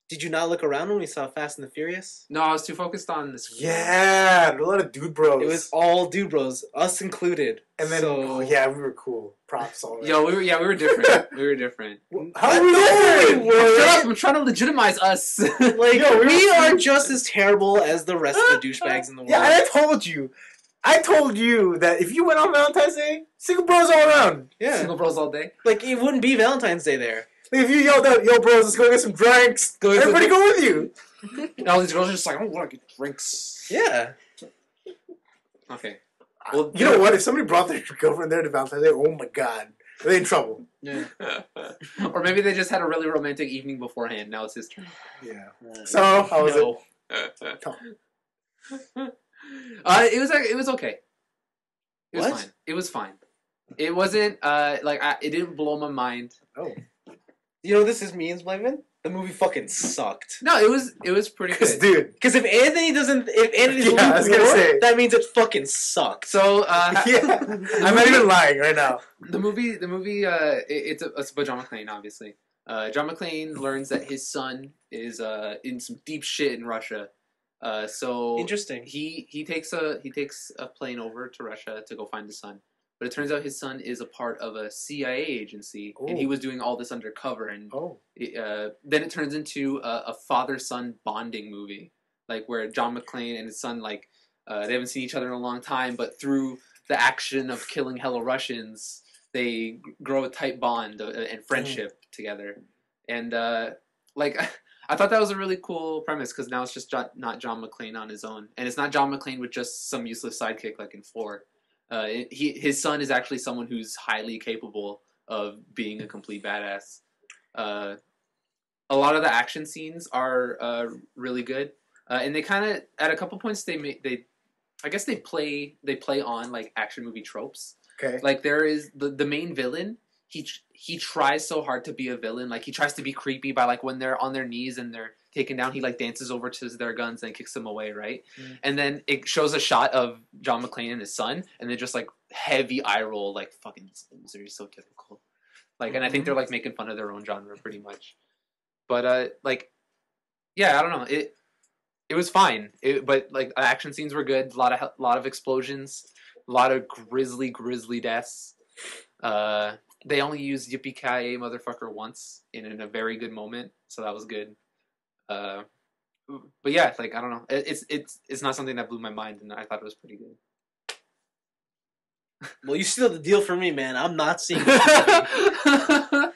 Did you not look around when we saw Fast and the Furious? No, I was too focused on the screen. Yeah, there were a lot of dude bros. It was all dude bros, us included. And then, so... we were cool. Props all Yo, we were different. We were different. How are we different? Shut up! I'm trying to legitimize us. Like, Yo, we are just as terrible as the rest of the douchebags in the world. Yeah, and I told you that if you went on Valentine's Day, single bros all around. Yeah. Single bros all day. Like, it wouldn't be Valentine's Day there. Like, if you yelled out, yo, bros, let's go get some drinks, everybody go with you. And all these girls are just like, I don't want to get drinks. Yeah. Okay. Well, you know what? If somebody brought their girlfriend there to Valentine's Day, oh my god, are they in trouble? Yeah. Or maybe they just had a really romantic evening beforehand. Now it's his turn. Yeah. So, how was it? It was okay. It was What? fine. It was fine. It wasn't it didn't blow my mind. Oh. You know what this means, Blaven? The movie fucking sucked. No, it was pretty good. Dude. Because if Anthony's Yeah, I was gonna say. that means it fucking sucked. So Yeah. I'm not even lying right now. the movie it's about John McClane, obviously. John McClane learns that his son is in some deep shit in Russia. So Interesting. he takes a plane over to Russia to go find his son. But it turns out his son is a part of a CIA agency, and he was doing all this undercover. And then it turns into a father-son bonding movie, like where John McClane and his son, like, they haven't seen each other in a long time, but through the action of killing hello Russians, they grow a tight bond and friendship together. And I thought that was a really cool premise, because now it's just not John McClane on his own, and it's not John McClane with just some useless sidekick like in 4. His son is actually someone who's highly capable of being a complete badass. A lot of the action scenes are really good, and they kind of at a couple points they play on like action movie tropes. Okay. Like there is the main villain. He tries so hard to be a villain. Like he tries to be creepy by like when they're on their knees and they're taken down, he like dances over to their guns and kicks them away, right? And then it shows a shot of John McClane and his son, and they just like heavy eye roll, like fucking loser, you're so typical. Like, and I think they're like making fun of their own genre pretty much. But like, yeah, I don't know. It was fine. But like action scenes were good. A lot of explosions, a lot of grisly deaths. They only used Yippee-ki-yay motherfucker once in a very good moment, so that was good. But yeah, like I don't know, it's not something that blew my mind, and I thought it was pretty good. Well, you sealed the deal for me, man. I'm not seeing it.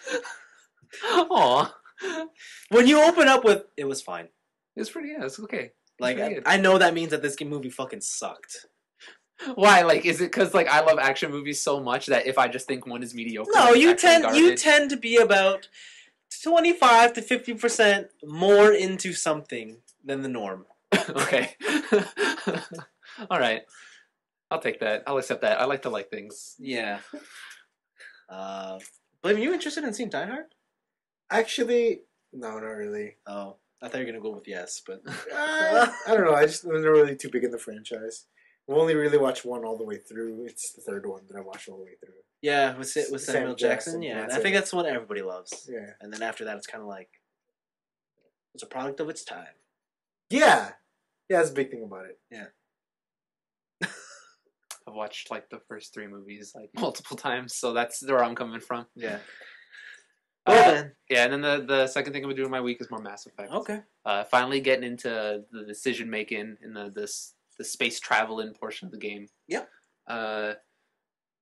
Aw, When you open up with, it was fine. it's pretty. Yeah, it's okay. Like, pretty good. I know that means that this movie fucking sucked. Why? Like, is it because like I love action movies so much that if I just think one is mediocre, No, it's you actually tend to be about 25 to 50% more into something than the norm. Okay. All right. I'll take that. I'll accept that. I like to like things. Yeah. But are you interested in seeing Die Hard? Actually, no, not really. Oh, I thought you were gonna go with yes, but I don't know. I just was never really too big in the franchise. I've only really watched one all the way through. It's the third one that I watched all the way through. yeah, with Samuel Samuel Jackson. Jackson, Yeah, that's I think it. that's the one everybody loves. Yeah. And then after that, it's kind of like it's a product of its time. Yeah. Yeah, that's a big thing about it. I've watched like the first 3 movies like multiple times, so that's where I'm coming from. Yeah. Uh, Well then, Yeah, and then the second thing I'm gonna do in my week is more Mass Effect. okay. Finally getting into the decision making in the space traveling portion of the game. Yep.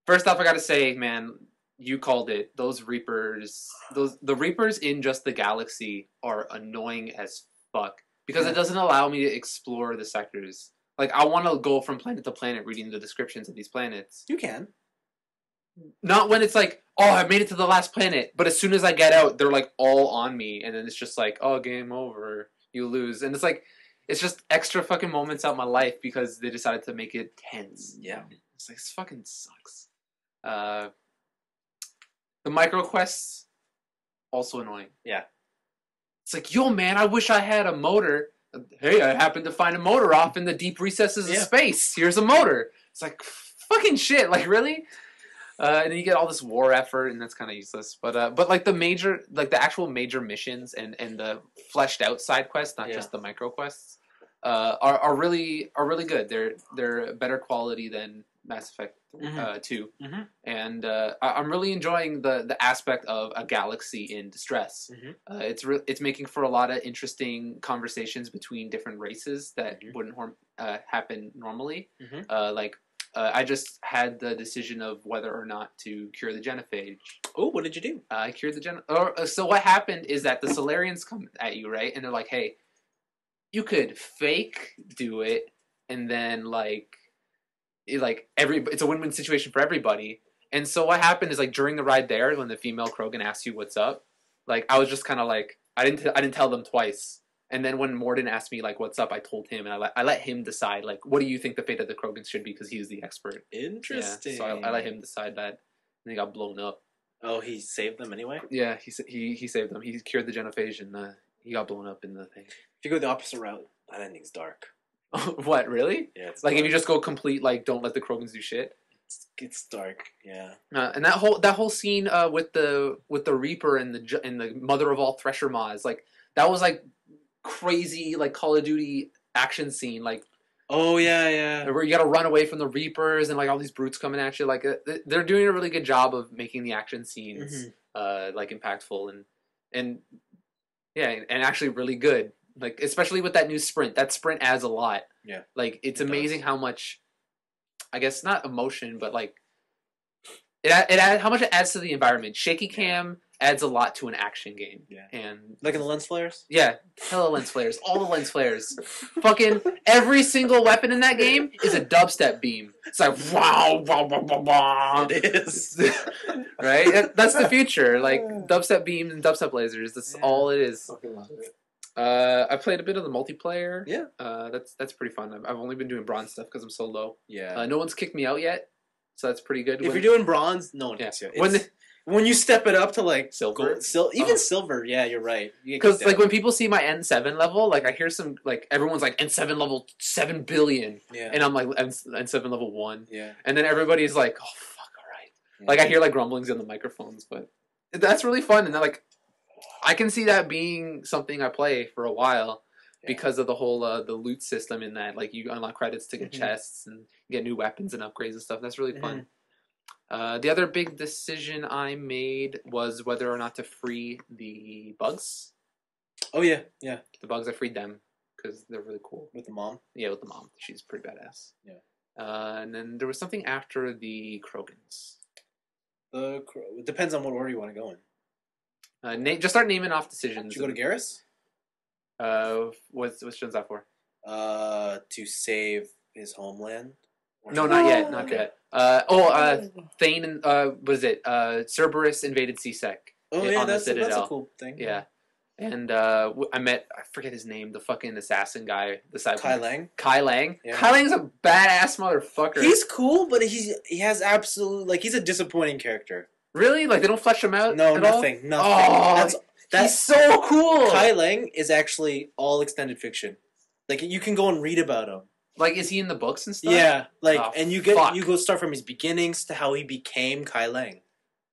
First off, I gotta say, man, you called it. Those Reapers, the Reapers in just the galaxy are annoying as fuck because it doesn't allow me to explore the sectors. Like, I want to go from planet to planet reading the descriptions of these planets. You can. Not when it's like, oh, I made it to the last planet, but as soon as I get out, they're like all on me, and then it's just like, oh, game over, you lose, and it's like, it's just extra fucking moments out of my life because they decided to make it tense. Yeah. It's like, this fucking sucks. The micro quests, also annoying. Yeah. It's like, yo, man, I wish I had a motor. Hey, I happened to find a motor off in the deep recesses of space. Here's a motor. It's like, fucking shit. Like, really? And then you get all this war effort, and that's kind of useless. But like the actual major missions and the fleshed out side quests, not just the micro quests, are really good. They're better quality than Mass Effect 2, and I'm really enjoying the aspect of a galaxy in distress. It's making for a lot of interesting conversations between different races that wouldn't happen normally. I just had the decision of whether or not to cure the genophage. Oh, what did you do? I cured the so what happened is that the Solarians come at you, right? And they're like, hey, you could fake do it, and then it's a win-win situation for everybody. And so what happened is like during the ride there, when the female Krogan asked you what's up, like I was just kind of like I didn't tell them twice. And then when Morden asked me like what's up, I told him, and I let him decide like what do you think the fate of the Krogans should be because he's the expert. Interesting. Yeah, so I let him decide that, and he got blown up. Oh, he saved them anyway. Yeah, he saved them. He cured the genophage, and he got blown up in the thing. If you go the opposite route, that ending's dark. What, really? Yeah, it's like dark. if you just go complete like don't let the Krogans do shit. It's dark. Yeah. And that whole scene with the Reaper and the mother of all Thresher Maws, like that was like crazy like Call of Duty action scene, like oh yeah where you got to run away from the Reapers and like all these brutes coming at you. Like they're doing a really good job of making the action scenes like impactful and yeah, and actually really good. Like especially with that new sprint. That sprint adds a lot. Yeah. Like it's amazing how much, I guess not emotion, but like it adds how much it adds to the environment. Shaky cam adds a lot to an action game. Yeah. And like in the lens flares? Yeah. Hella lens flares. All the lens flares. Fucking every single weapon in that game is a dubstep beam. It's like wow, wow, wow, wow, wow. It is. Right? That's the future. Like dubstep beams and dubstep lasers. That's all it is. Fucking love it. I played a bit of the multiplayer. Yeah. That's pretty fun. I've only been doing bronze stuff because I'm so low. Yeah. No one's kicked me out yet, so that's pretty good. If you're doing bronze, no one kicks you. When you step it up to like silver, even silver, yeah, you're right. Because like when people see my N7 level, like I hear some like everyone's like N7 level 7 billion, and I'm like N7 level 1, and then everybody's like, oh fuck, all right. Like I hear like grumblings in the microphones, but that's really fun, and then like I can see that being something I play for a while because of the whole the loot system in that. Like you unlock credits to get chests and get new weapons and upgrades and stuff. That's really fun. The other big decision I made was whether or not to free the bugs. Oh yeah. The bugs, I freed them because they're really cool. With the mom? Yeah, with the mom. She's pretty badass. Yeah. And then there was something after the Krogans. It depends on what order you want to go in. Just start naming off decisions. Should you go to Garrus? What's Jones out for? To save his homeland. No, not yet. Not yet. Thane and what is it? Cerberus invaded CSEC. Oh yeah, that's a cool thing. Yeah. And I met, I forget his name, the fucking assassin guy, the cyber. Kai Lang. Kai Lang. Yeah. Kai Lang's a badass motherfucker. He's cool, but he has absolute he's a disappointing character. Really? Like they don't flesh him out? No, at nothing. all? Nothing. Oh, that's so cool. Kai Lang is actually all extended fiction. Like you can go and read about him. Like, is he in the books and stuff? Yeah, and you go start from his beginnings to how he became Kai Lang.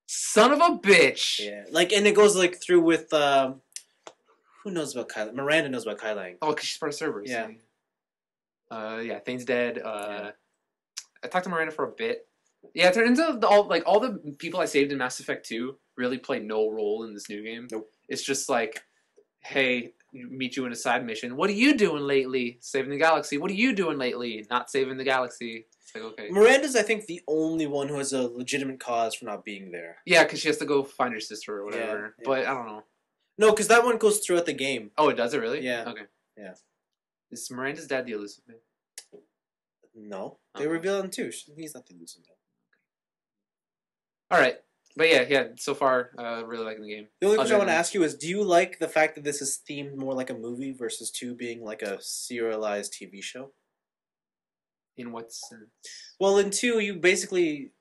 Son of a bitch. Yeah, and it goes through with who knows about Kai Lang? Miranda knows about Kai Lang. Oh, because she's part of Cerberus. Yeah. Thane's dead. I talked to Miranda for a bit. Yeah, it turns out all the people I saved in Mass Effect 2 really play no role in this new game. Nope. It's just like, hey, meet you in a side mission. What are you doing lately? Saving the galaxy. What are you doing lately? Not saving the galaxy. It's like, okay. Miranda's, I think, the only one who has a legitimate cause for not being there. Yeah, because she has to go find her sister or whatever. Yeah. But I don't know. No, because that one goes throughout the game. Oh, it does it really? Yeah. Okay. Yeah. Is Miranda's dad the elusive man? No. They reveal him too. He's not the elusive man. All right. But yeah, so far, really liking the game. The only question I want to ask you is, do you like the fact that this is themed more like a movie versus 2 being like a serialized TV show? In what sense? Well, in 2, you basically...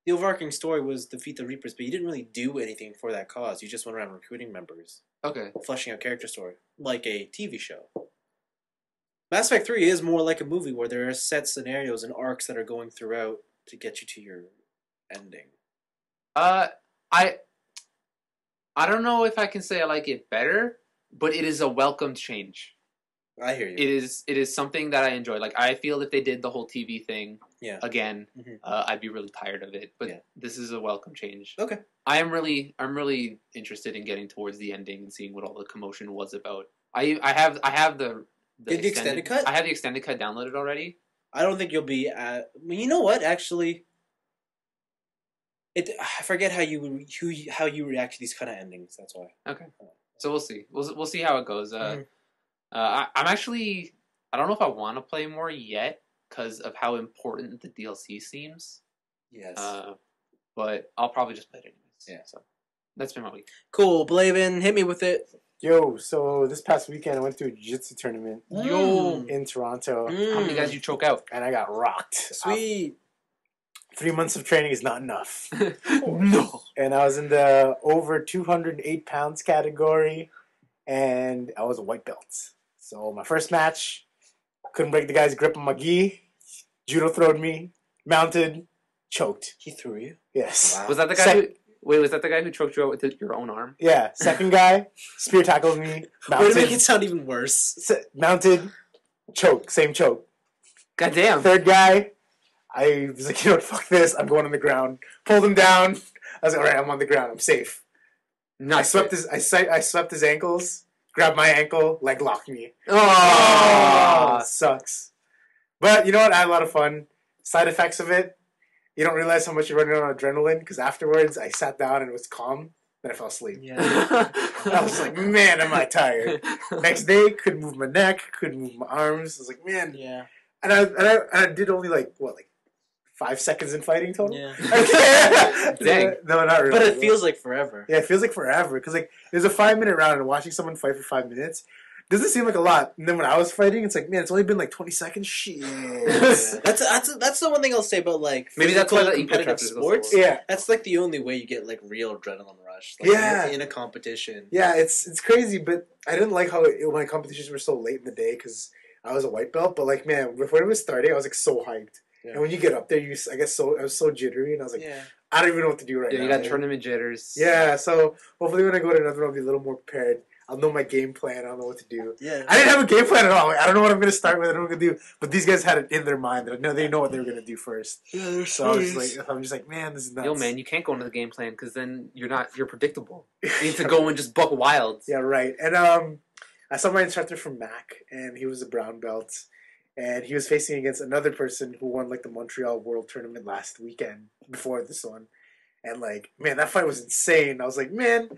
The overarching story was defeat the Reapers, but you didn't really do anything for that cause. You just went around recruiting members. Okay. Fleshing out character story. Like a TV show. Mass Effect 3 is more like a movie where there are set scenarios and arcs that are going throughout to get you to your ending. I don't know if I can say I like it better, but it is a welcomed change. I hear you. It is something that I enjoy. Like I feel if they did the whole TV thing again, Mhm. I'd be really tired of it. But Yeah. this is a welcome change. Okay. I'm really interested in getting towards the ending and seeing what all the commotion was about. I have the Get the extended cut? I have the extended cut downloaded already. I don't think you'll be at... Well, you know what? Actually, I forget how you react to these kind of endings. That's why. Okay. So we'll see. We'll see how it goes. Mhm. I'm actually... I don't know if I want to play more yet because of how important the DLC seems. Yes. But I'll probably just play it anyways. Yeah. So that's been my week. Cool. Blaven, hit me with it. Yo, so this past weekend I went to a jiu-jitsu tournament in Toronto, How many guys you choke out? and I got rocked. Sweet. 3 months of training is not enough. No. And I was in the over 208 pounds category, and I was a white belt. So my first match, couldn't break the guy's grip on my gi. Judo throwed me, mounted, choked. He threw you? Yes. Wow. Was that the guy was that the guy who choked you out with your own arm? Yeah. Second guy, spear tackled me, Way to mounted, make it sound even worse. mounted, choke, same choke. God damn. Third guy, I was like, you know what, fuck this, I'm going on the ground. Pulled him down. I was like, all right, I'm on the ground, I'm safe. I swept his ankles, grabbed my ankle, leg locked me. Oh. Sucks. But you know what? I had a lot of fun. Side effects of it, you don't realize how much you're running on adrenaline, because afterwards I sat down and it was calm, then I fell asleep. Yeah. I was like, man, am I tired. Next day, couldn't move my neck, couldn't move my arms. I was like, man. Yeah. And I did only like 5 seconds in fighting total? Yeah. Dang. No, not really. But it feels like forever. Yeah, it feels like forever. Because like there's a 5-minute round, and watching someone fight for 5 minutes doesn't seem like a lot. And then when I was fighting, it's like, man, it's only been like 20 seconds. Shit. Yeah. That's the one thing I'll say about like Maybe that's why physical the competitive eco-traffic is sports. also- Yeah. That's like the only way you get like real adrenaline rush. Like, Yeah. in a competition. Yeah, it's crazy, but I didn't like how my competitions were so late in the day because I was a white belt. But like, man, before it was starting, I was like so hyped. Yeah. And when you get up there, I was so jittery, and I was like, Yeah. I don't even know what to do right Yeah, now. you got tournament jitters. Yeah, so hopefully when I go to another one, I'll be a little more prepared. I'll know my game plan. I'll know what to do. Yeah. I didn't have a game plan at all. Like, I don't know what I'm going to start with. I don't know what I'm going to do. But these guys had it in their mind. They know what they were going to do first. Yeah, they're So I'm just like, man, this is nuts. Yo, man, you can't go into the game plan because then you're predictable. You need to go and just buck wild. Yeah, right. And I saw my instructor from Mac, and he was a brown belt. And he was facing against another person who won like the Montreal World Tournament last weekend before this one. And like, man, that fight was insane. I was like, man,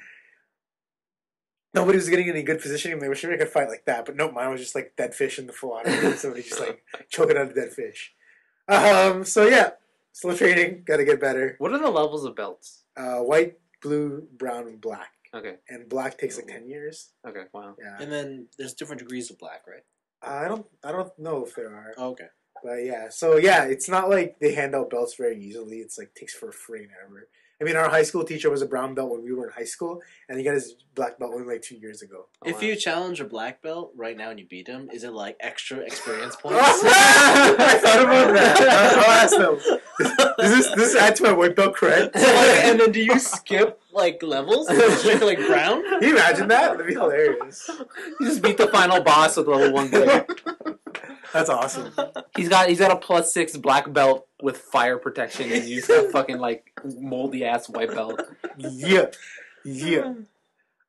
nobody was getting any good positioning. They were sure I could fight like that, but no, mine was just like dead fish in the full water. Somebody just like choking on a dead fish. So yeah, still training. Got to get better. What are the levels of belts? White, blue, brown, and black. Okay. And black takes like 10 years. Okay. Wow. Yeah. And then there's different degrees of black, right? I don't know if there are. Oh, okay. But yeah, so yeah, it's not like they hand out belts very easily. It's like takes for a friggin' ever. I mean, our high school teacher was a brown belt when we were in high school, and he got his black belt only like 2 years ago. Oh, If wow. you challenge a black belt right now and you beat him, is it like extra experience points? I thought about that. I'll ask them. Does this add to my white belt cred? So, like, and then do you skip like levels? Straight to like brown? Can you imagine that? That'd be hilarious. You just beat the final boss with level 1 grade. That's awesome. He's got a +6 black belt with fire protection, and you just got fucking like moldy ass white belt. Yeah. Yeah.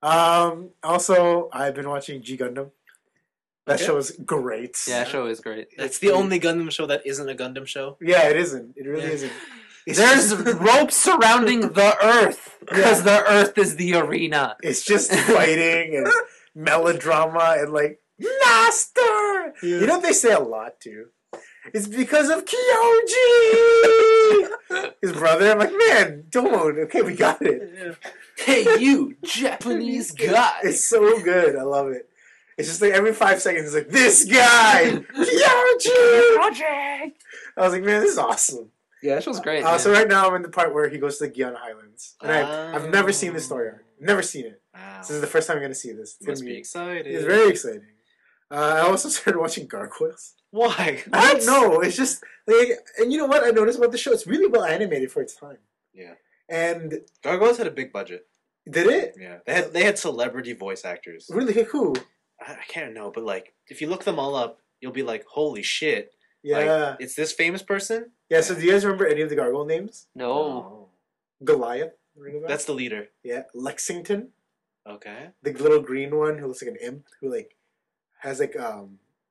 Also, I've been watching G Gundam. That Okay. show is great. Yeah, that show is great. It's the only Gundam show that isn't a Gundam show. Yeah, it isn't. It really Yeah. isn't. It's There's just- ropes surrounding the Earth because the Earth is the arena. It's just fighting and melodrama and like master. Yeah. You know what they say a lot too? It's because of Kyoji, his brother. I'm like, man, don't. Okay, we got it. Hey, you Japanese guy! It's so good. I love it. It's just like every 5 seconds, it's like this guy, Kyoji. I was like, man, this is awesome. Yeah, that show's great. So right now I'm in the part where he goes to the Guyana Highlands, and I've never seen this story arc. Never seen it. Wow. This is the first time I'm going to see this. It's Must gonna be exciting. It's very exciting. I also started watching Gargoyles. Why? I don't know. It's just like, and you know what I noticed about the show? It's really well animated for its time. Yeah. And Gargoyles had a big budget. did it? Yeah, they had celebrity voice actors. Really? Like who? I can't know, but like if you look them all up, you'll be like, holy shit! Yeah. Like, it's this famous person. Yeah, so do you guys remember any of the gargoyle names? No. Goliath? Ring a bell? That's the leader. Yeah. Lexington? Okay. The little green one who looks like an imp, who like has like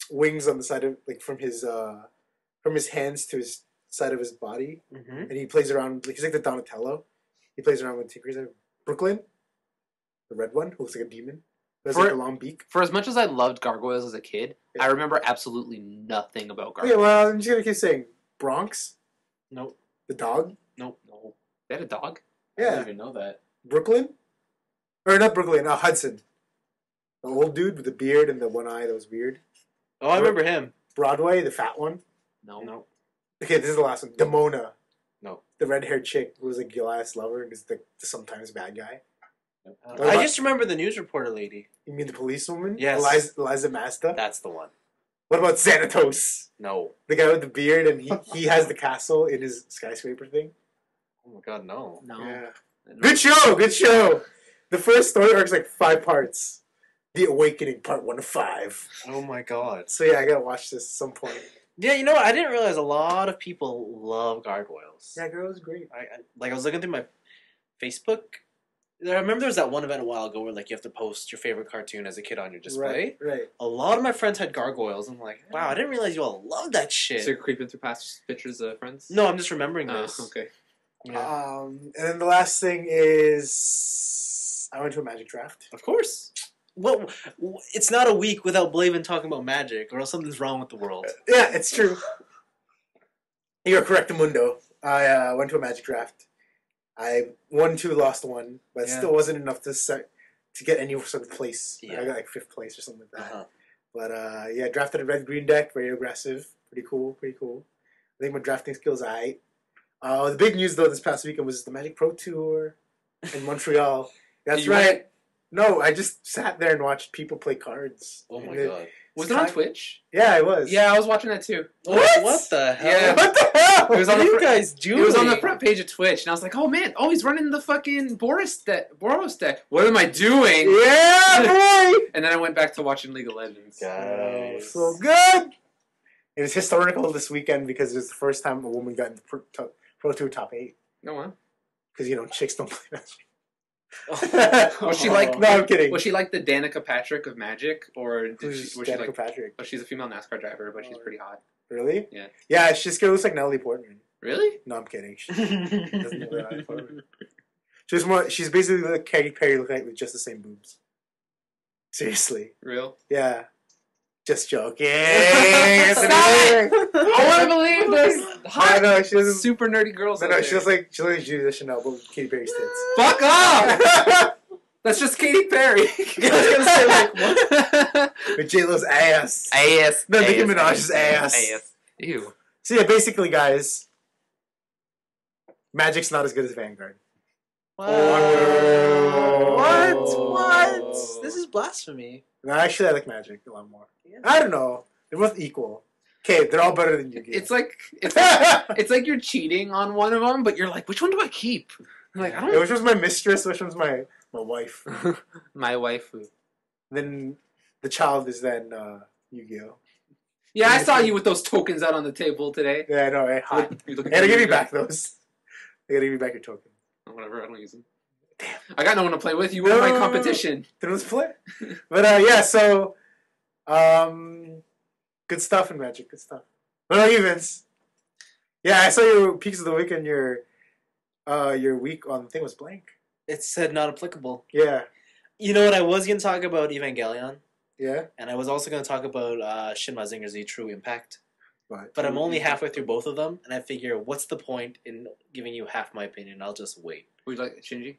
wings on the side of like from his hands to his side of his body. Mm-hmm. And he plays around like he's like the Donatello. He plays around with Tinkers. Brooklyn? The red one, who looks like a demon. Who has like a long beak. For as much as I loved gargoyles as a kid, Yeah. I remember absolutely nothing about Okay, gargoyles. well I'm just gonna keep saying Bronx, Nope. the dog. Nope. No. They had a dog? I didn't Yeah. even know that. Brooklyn? Or not Brooklyn, Hudson. The old dude with the beard and the one eye that was weird. Oh, I remember him. Broadway, the fat one. No. No. Okay, this is the last one. Demona. No. The red-haired chick who was like Goliath's lover and is the sometimes bad guy. What I about- just remember the news reporter lady. You mean the policewoman? Yes. Eliza Mazda? That's the one. What about Xanatos? No. The guy with the beard and he has the castle in his skyscraper thing? Oh my god, no. No. Yeah. No. Good show! Good show! The first story arc's like 5 parts. The Awakening, part 1 of 5. Oh my god. So yeah, I gotta watch this at some point. Yeah, you know what? I didn't realize a lot of people love gargoyles. Yeah, girl, it was great. I was looking through my Facebook. I remember there was that one event a while ago where like you have to post your favorite cartoon as a kid on your display. Right. A lot of my friends had gargoyles. I'm like, wow, I didn't realize you all love that shit. So you're creeping through past pictures of friends? No, I'm just remembering Oh, this. okay. Yeah. And then the last thing is I went to a Magic draft. Of course. Well, it's not a week without Blaven talking about magic, or else something's wrong with the world. Yeah, it's true. You're correct, Mundo. I went to a Magic draft. I won 2, lost 1, but it Yeah. still wasn't enough to get any sort of place. Yeah. I got like 5th place or something like that. Uh-huh. But yeah, drafted a red-green deck, very aggressive. Pretty cool. I think my drafting skills are aight. The big news though this past weekend was the Magic Pro Tour in Montreal. That's You right. went? No, I just sat there and watched people play cards. Oh my And god. Was it on Twitch? Yeah, it was. Yeah, I was watching that too. What the hell? Yeah. What the hell? It was What on are the you fr- guys doing? It was on the front page of Twitch, and I was like, "Oh man, he's running the fucking Boros deck. What am I doing?" Yeah, boy. And then I went back to watching League of Legends. Guys. So good. It was historical this weekend because it was the first time a woman got in the Pro Tour top 8. No one. Because chicks don't play Magic. Was she like? No, I'm kidding. Was she like the Danica Patrick of Magic, or did Who's she? Was she Danica like? Patrick? Oh, she's a female NASCAR driver, but she's pretty hot. Really? Yeah. Yeah, she looks like Natalie Portman. Really? No, I'm kidding. She doesn't look like Natalie Portman. She's basically like Katy Perry looking with just the same boobs. Seriously. Real? Yeah. Just joking. Stop it! I want to believe there's I hot, know, she doesn't. super nerdy girls. No, out she there. looks like Julia Chanel, but with Katy Perry's tits. Fuck off! That's just Katy Perry. I was gonna say, like, what? With J-Lo's ass. Ass. No, Nicki Minaj's ass. Ew. So yeah, basically, guys, Magic's not as good as Vanguard. What? This is blasphemy. No, actually, I like Magic a lot more. I don't know. They're both equal. Okay, they're all better than Yu-Gi-Oh. It's like you're cheating on one of them, but you're like, which one do I keep? I'm like, I Yeah, don't. which one's my mistress? Which one's my wife? My waifu. Then the child is then Yu-Gi-Oh. Yeah, I saw you with those tokens out on the table today. Yeah, I know, right? Hot. You looking I gotta for give you Yu-Gi-Oh? back those. I gotta give you back your token. Oh, whatever, I don't use them. Damn. I got no one to play with. You were my No. competition. Then let's play. But yeah, so good stuff in Magic. Good stuff. What about you, Vince? Yeah, I saw your peaks of the week and your week on the thing was blank. It said not applicable. Yeah, You know what? I was going to talk about Evangelion, yeah. and I was also going to talk about Shin Mazinger Z True Impact. But But I'm only halfway through both of them, and I figure, what's the point in giving you half my opinion? I'll just wait. Would you like Shinji?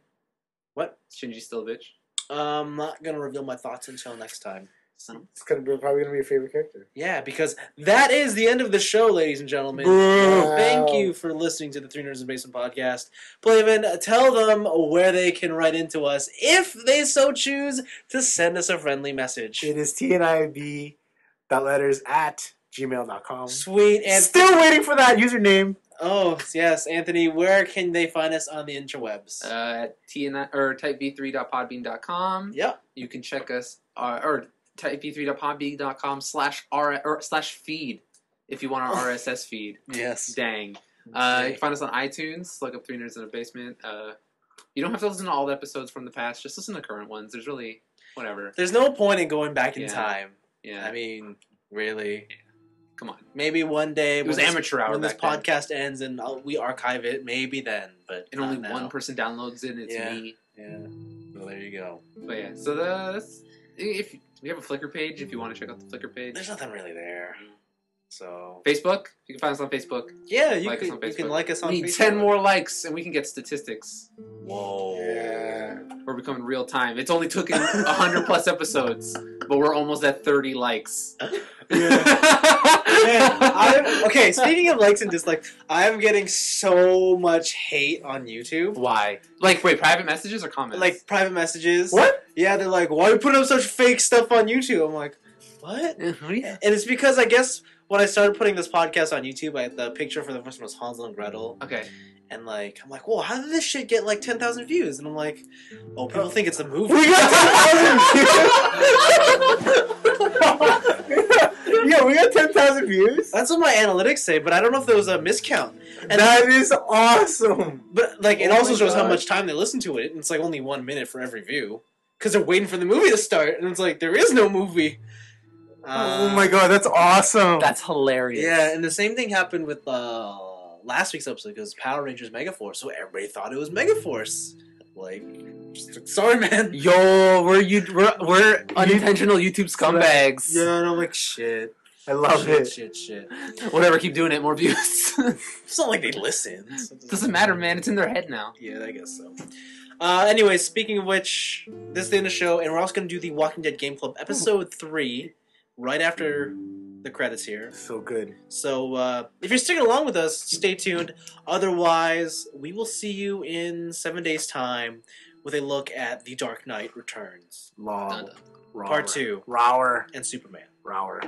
What? Is Shinji still a bitch? I'm not going to reveal my thoughts until next time. it's probably gonna be your favorite character. Yeah, because that is the end of the show, ladies and gentlemen. Wow. Thank you for listening to the Three Nerds in Basement podcast. Blaven, tell them where they can write into us if they so choose to send us a friendly message. It is TNIAB.letters@gmail.com. Sweet, and Still waiting for that username. Oh, yes, Anthony, where can they find us on the interwebs? type v3.podbean.com. Yep. You can check us, or typeb3.podbean.com/feed if you want our RSS feed. Yes. Dang. You can find us on iTunes. Look up 3 Nerds in a Basement. You don't have to listen to all the episodes from the past. Just listen to current ones. There's really whatever. There's no point in going back in Yeah. time. Yeah. I mean, really. Come on. Maybe one day It was amateur hour when this back then. podcast ends and we archive it. Maybe then, but And not only now. one person downloads it, and it's Yeah. me. Yeah. Well, there you go. But yeah, so if we have a Flickr page, if you want to check out the Flickr page. There's nothing really there. So Facebook, you can find us on Facebook. yeah, you Like us can on you can Facebook. like us on We need Facebook. 10 more likes, and we can get statistics. Whoa. Yeah. We're becoming real time. It's only took 100 plus episodes, but we're almost at 30 likes. Okay, speaking of likes and dislikes, I'm getting so much hate on YouTube. Why? Like, wait, private messages or comments? Like private messages. What? Yeah, they're like, why are you putting up such fake stuff on YouTube? I'm like, what? Yeah. And it's because I guess when I started putting this podcast on YouTube, the picture for the first one was Hansel and Gretel. Okay. And like, I'm like, whoa, how did this shit get like 10,000 views? And I'm like, oh, people think it's a movie. We got 10,000 views! Yeah, we got 10,000 views? That's what my analytics say, but I don't know if there was a miscount. And That is awesome! But like, it Oh also my shows how God. much time they listen to it. And it's like only 1 minute for every view because they're waiting for the movie to start. And it's like there is no movie. Oh my god, that's awesome! That's hilarious. Yeah, and the same thing happened with last week's episode because Power Rangers Megaforce. So everybody thought it was Megaforce. Like, sorry, man. Yo, we're unintentional YouTube scumbags. Yeah, and I'm like, shit. I love shit, it. Shit. Whatever, keep doing it. More views. It's not like they listen. Doesn't matter, man. It's in their head now. Yeah, I guess so. Anyways, speaking of which, this is the end of the show, and we're also going to do the Walking Dead Game Club episode 3 right after the credits here. So good. So, if you're sticking along with us, stay tuned. Otherwise, we will see you in 7 days' time with a look at The Dark Knight Returns, Long. Part 2, Rower. and Superman. Rower.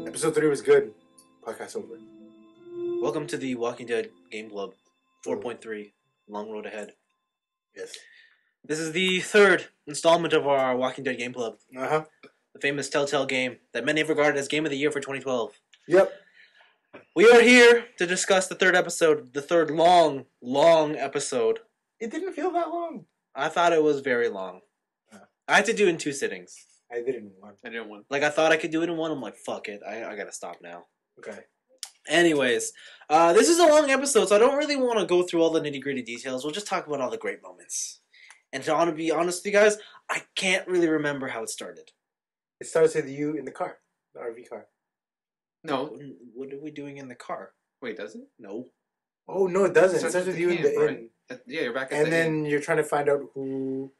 Episode 3 was good. Podcast over. Welcome to the Walking Dead Game Club 4.3, Long Road Ahead. Yes. This is the third installment of our Walking Dead Game Club, Uh-huh. the famous Telltale game that many have regarded as Game of the Year for 2012. Yep. We are here to discuss the third episode, the third long episode. It didn't feel that long. I thought it was very long. I had to do it in 2 sittings. I didn't want. I didn't want. Like, I thought I could do it in one. I'm like, fuck it. I gotta stop now. Okay. Anyways, this is a long episode, so I don't really want to go through all the nitty-gritty details. We'll just talk about all the great moments. And to be honest with you guys, I can't really remember how it started. It starts with you in the car. The RV car. No. What are we doing in the car? Wait, does it? No. Oh, no, it doesn't. It starts with you in the camp, inn. right? Yeah, you're back at And the then inn. you're trying to find out who...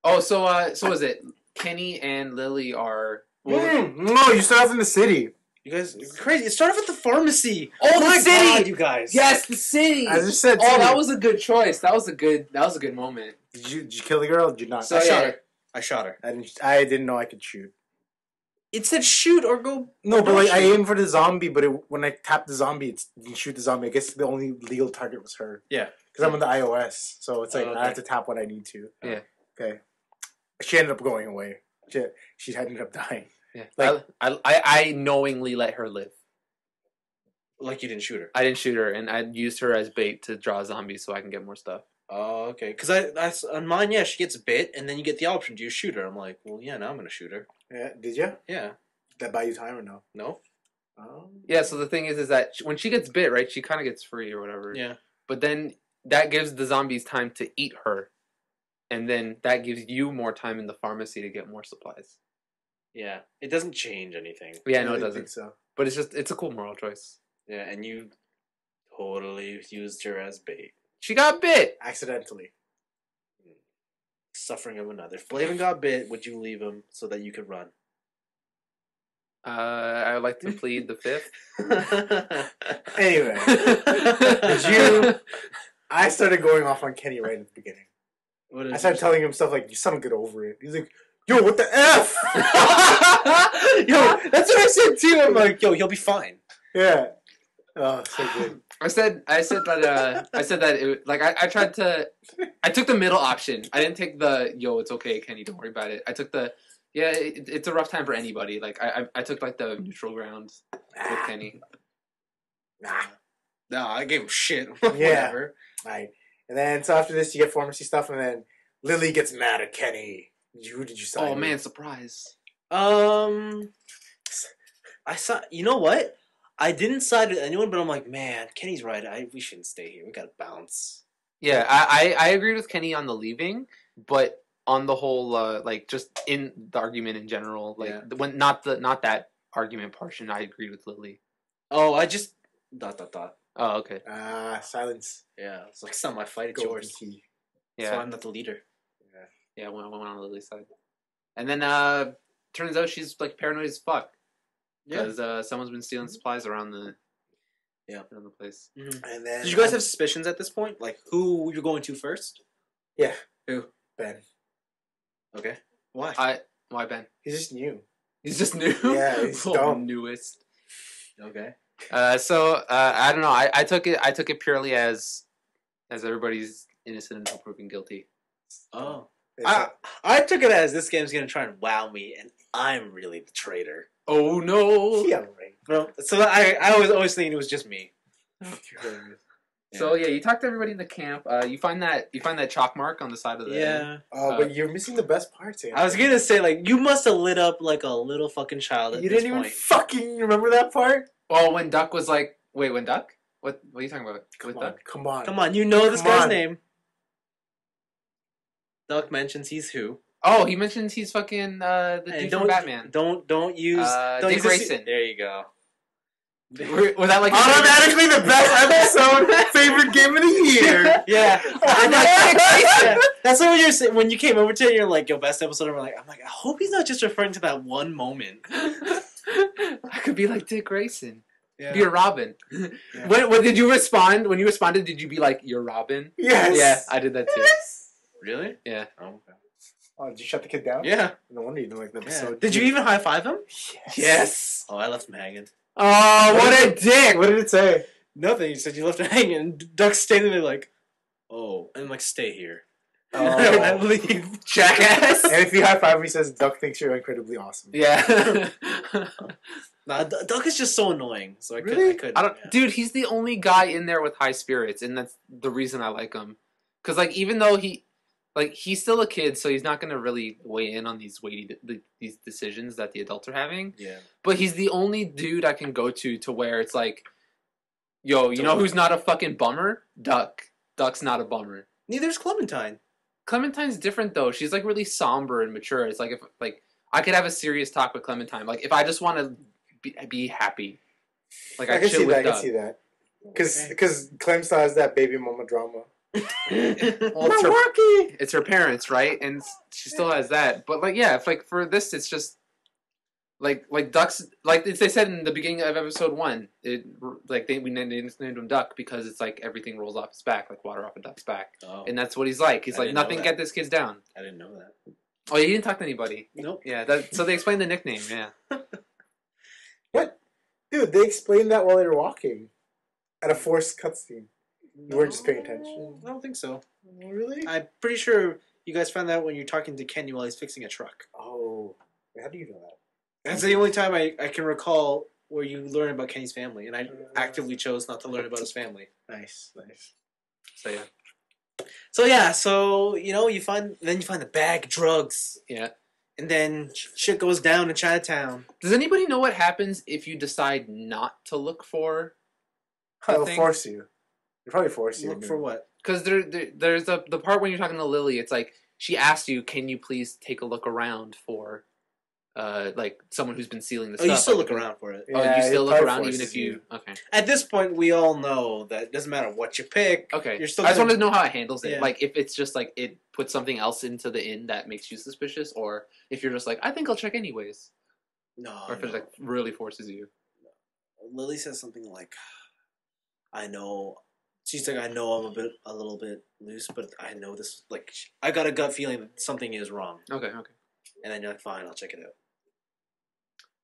Oh, so is it Kenny and Lily are... No, you start off in the city. You guys are crazy. It started off at the pharmacy. Oh, the my city! God, you guys. Yes, the city! I just said Oh, city. that was a good choice. That was a good moment. Did you kill the girl or did you not? So, I shot yeah. her. I shot her. I didn't know I could shoot. It said shoot or go. No, but don't like I shoot. aimed for the zombie, but when I tapped the zombie, you can shoot the zombie. I guess the only legal target was her. Yeah. Because I'm on the iOS, so it's like Oh, okay. I have to tap what I need to. Yeah. Okay. She ended up going away. She ended up dying. Yeah. Like- I knowingly let her live. Like you didn't shoot her. I didn't shoot her, and I used her as bait to draw zombies so I can get more stuff. Oh, okay. Because on mine, yeah, she gets bit, and then you get the option: do you shoot her? I'm like, well, yeah, now I'm gonna shoot her. Yeah. Did you? Yeah. Did that buy you time or no? No. Yeah, so the thing is that when she gets bit, right, she kind of gets free or whatever. Yeah. But then that gives the zombies time to eat her. And then that gives you more time in the pharmacy to get more supplies. Yeah. It doesn't change anything. Yeah, no, I it didn't think doesn't. so. But it's a cool moral choice. Yeah, and you totally used her as bait. She got bit! Accidentally. Suffering of another. If Blaven got bit, would you leave him so that you could run? I would like to plead the fifth. Anyway, I started going off on Kenny right at the beginning. I started telling him stuff like, "You son, get over it." He's like, "Yo, what the f?" Yo, that's what I said too. I'm like, yo, he'll be fine. Yeah. Oh, so good. I said that it, like I tried to. I took the middle option. I didn't take the "Yo, it's okay, Kenny, don't worry about it." I took the it's a rough time for anybody. Like I took like the neutral ground with Kenny. No, I gave him shit. Yeah. Whatever. Right. And then so after this, you get pharmacy stuff, and then Lily gets mad at Kenny. Who did you side Oh with? man, surprise! I saw. You know what? I didn't side with anyone, but I'm like, man, Kenny's right. We shouldn't stay here. We gotta bounce. Yeah, I agreed with Kenny on the leaving, but on the whole, like just in the argument in general, like when not that argument portion, I agreed with Lily. Oh, I just ... Oh, okay. Silence. Yeah, it's like, it's not my fight. It's Golden yours. key. Yeah, So I'm not the leader. yeah, I went on Lily's side, and then turns out she's like paranoid as fuck because someone's been stealing supplies around the place. Mm-hmm. And then Did you guys have suspicions at this point? Like, who you're going to first? Yeah. Who? Ben. Okay. Why? Why Ben? He's just new. He's just new. Yeah, he's dumb. Newest. Okay. So I don't know. I took it purely as everybody's innocent until proven guilty. Oh. It's I took it as this game's gonna try and wow me, and I'm really the traitor. Oh no! yeah, right. Well, so I was always thinking it was just me. So yeah, you talk to everybody in the camp. You find that chalk mark on the side of the Yeah. Oh, but you're missing the best parts. Anthony. I was gonna say, like, you must have lit up like a little fucking child at You this didn't even point. fucking remember that part. Oh, when Duck was like, wait, when Duck? What are you talking about? Come With on, Duck? come on, Come on, you know this Come guy's on. name. Duck mentions he's who. Oh, he mentions he's fucking the dude from Batman. Don't use don't Dick use this- Grayson. There you go. Was that like Automatically the best episode, favorite game of the year. Yeah. I'm like, Yeah. That's what you're saying when you came over to it. You're like, "Yo, best episode." I'm like, I hope he's not just referring to that one moment. I could be like Dick Grayson. Yeah. Be a Robin. Yeah. When did you respond? When you responded, did you be like, "You're Robin"? Yes. Yeah, I did that too. Really? Yeah. Oh, okay. Oh, did you shut the kid down? Yeah. No wonder you didn't like the Yeah. episode. Did you even high five him? Yes. Oh, I left him hanging. Oh, what a dick! What did it say? Nothing. You said you left him hanging. And Duck's standing there like, oh, and I'm like, stay here. Oh. And I leave. Jackass. And if you high five him, he says, "Duck thinks you're incredibly awesome." Yeah. Nah, Duck is just so annoying. So I Really? couldn't. I don't, yeah. dude. He's the only guy in there with high spirits, and that's the reason I like him. Because like, even though he's still a kid, so he's not gonna really weigh in on these these decisions that the adults are having. Yeah. But he's the only dude I can go to where it's like, yo, you know who's not a fucking bummer? Duck. Duck's not a bummer. Neither's Clementine. Clementine's different though. She's like really somber and mature. It's like if like I could have a serious talk with Clementine. Like if I just want to be happy, like I can chill see with that. I Duck. can see that. Because Clem still has that baby mama drama. Well, it's her parents, right? And she still has that. But like, yeah, if like for this, it's just like Duck's like they said in the beginning of episode 1. It like we named him Duck because it's like everything rolls off his back, like water off a duck's back, Oh, and that's what he's like. He's I like didn't know nothing that. get this kid's down. I didn't know that. Oh, you didn't talk to anybody. Nope. Yeah, so they explained the nickname. Yeah. What? Dude, they explained that while they were walking. At a forced cutscene. You weren't just paying attention. I don't think so. Really? I'm pretty sure you guys found that when you're talking to Kenny while he's fixing a truck. Oh. How do you know that? That's the only time I can recall where you learn about Kenny's family, and I actively chose not to learn about his family. Nice, nice. So yeah. So you find the bag of drugs, Yeah. and then shit goes down in Chinatown. Does anybody know what happens if you decide not to look for? They'll thing? force you. They'll probably force you. Look for what? Because there's the part when you're talking to Lily. It's like she asks you, "Can you please take a look around for, like someone who's been stealing the Oh, stuff?" you still Like, look around for it. Oh, Yeah, you still it look probably around even forces if you. Okay. At this point, we all know that it doesn't matter what you pick. Okay. You're still. I just gonna- wanted to know how it handles it. Yeah. Like if it's just like it puts something else into the inn that makes you suspicious, or if you're just like, I think I'll check anyways. No, or if it like really forces you. Lily says something like, "I know." She's like, "I know I'm a little bit loose, but I know this. Like, I got a gut feeling that something is wrong." Okay. And then you're like, "Fine, I'll check it out."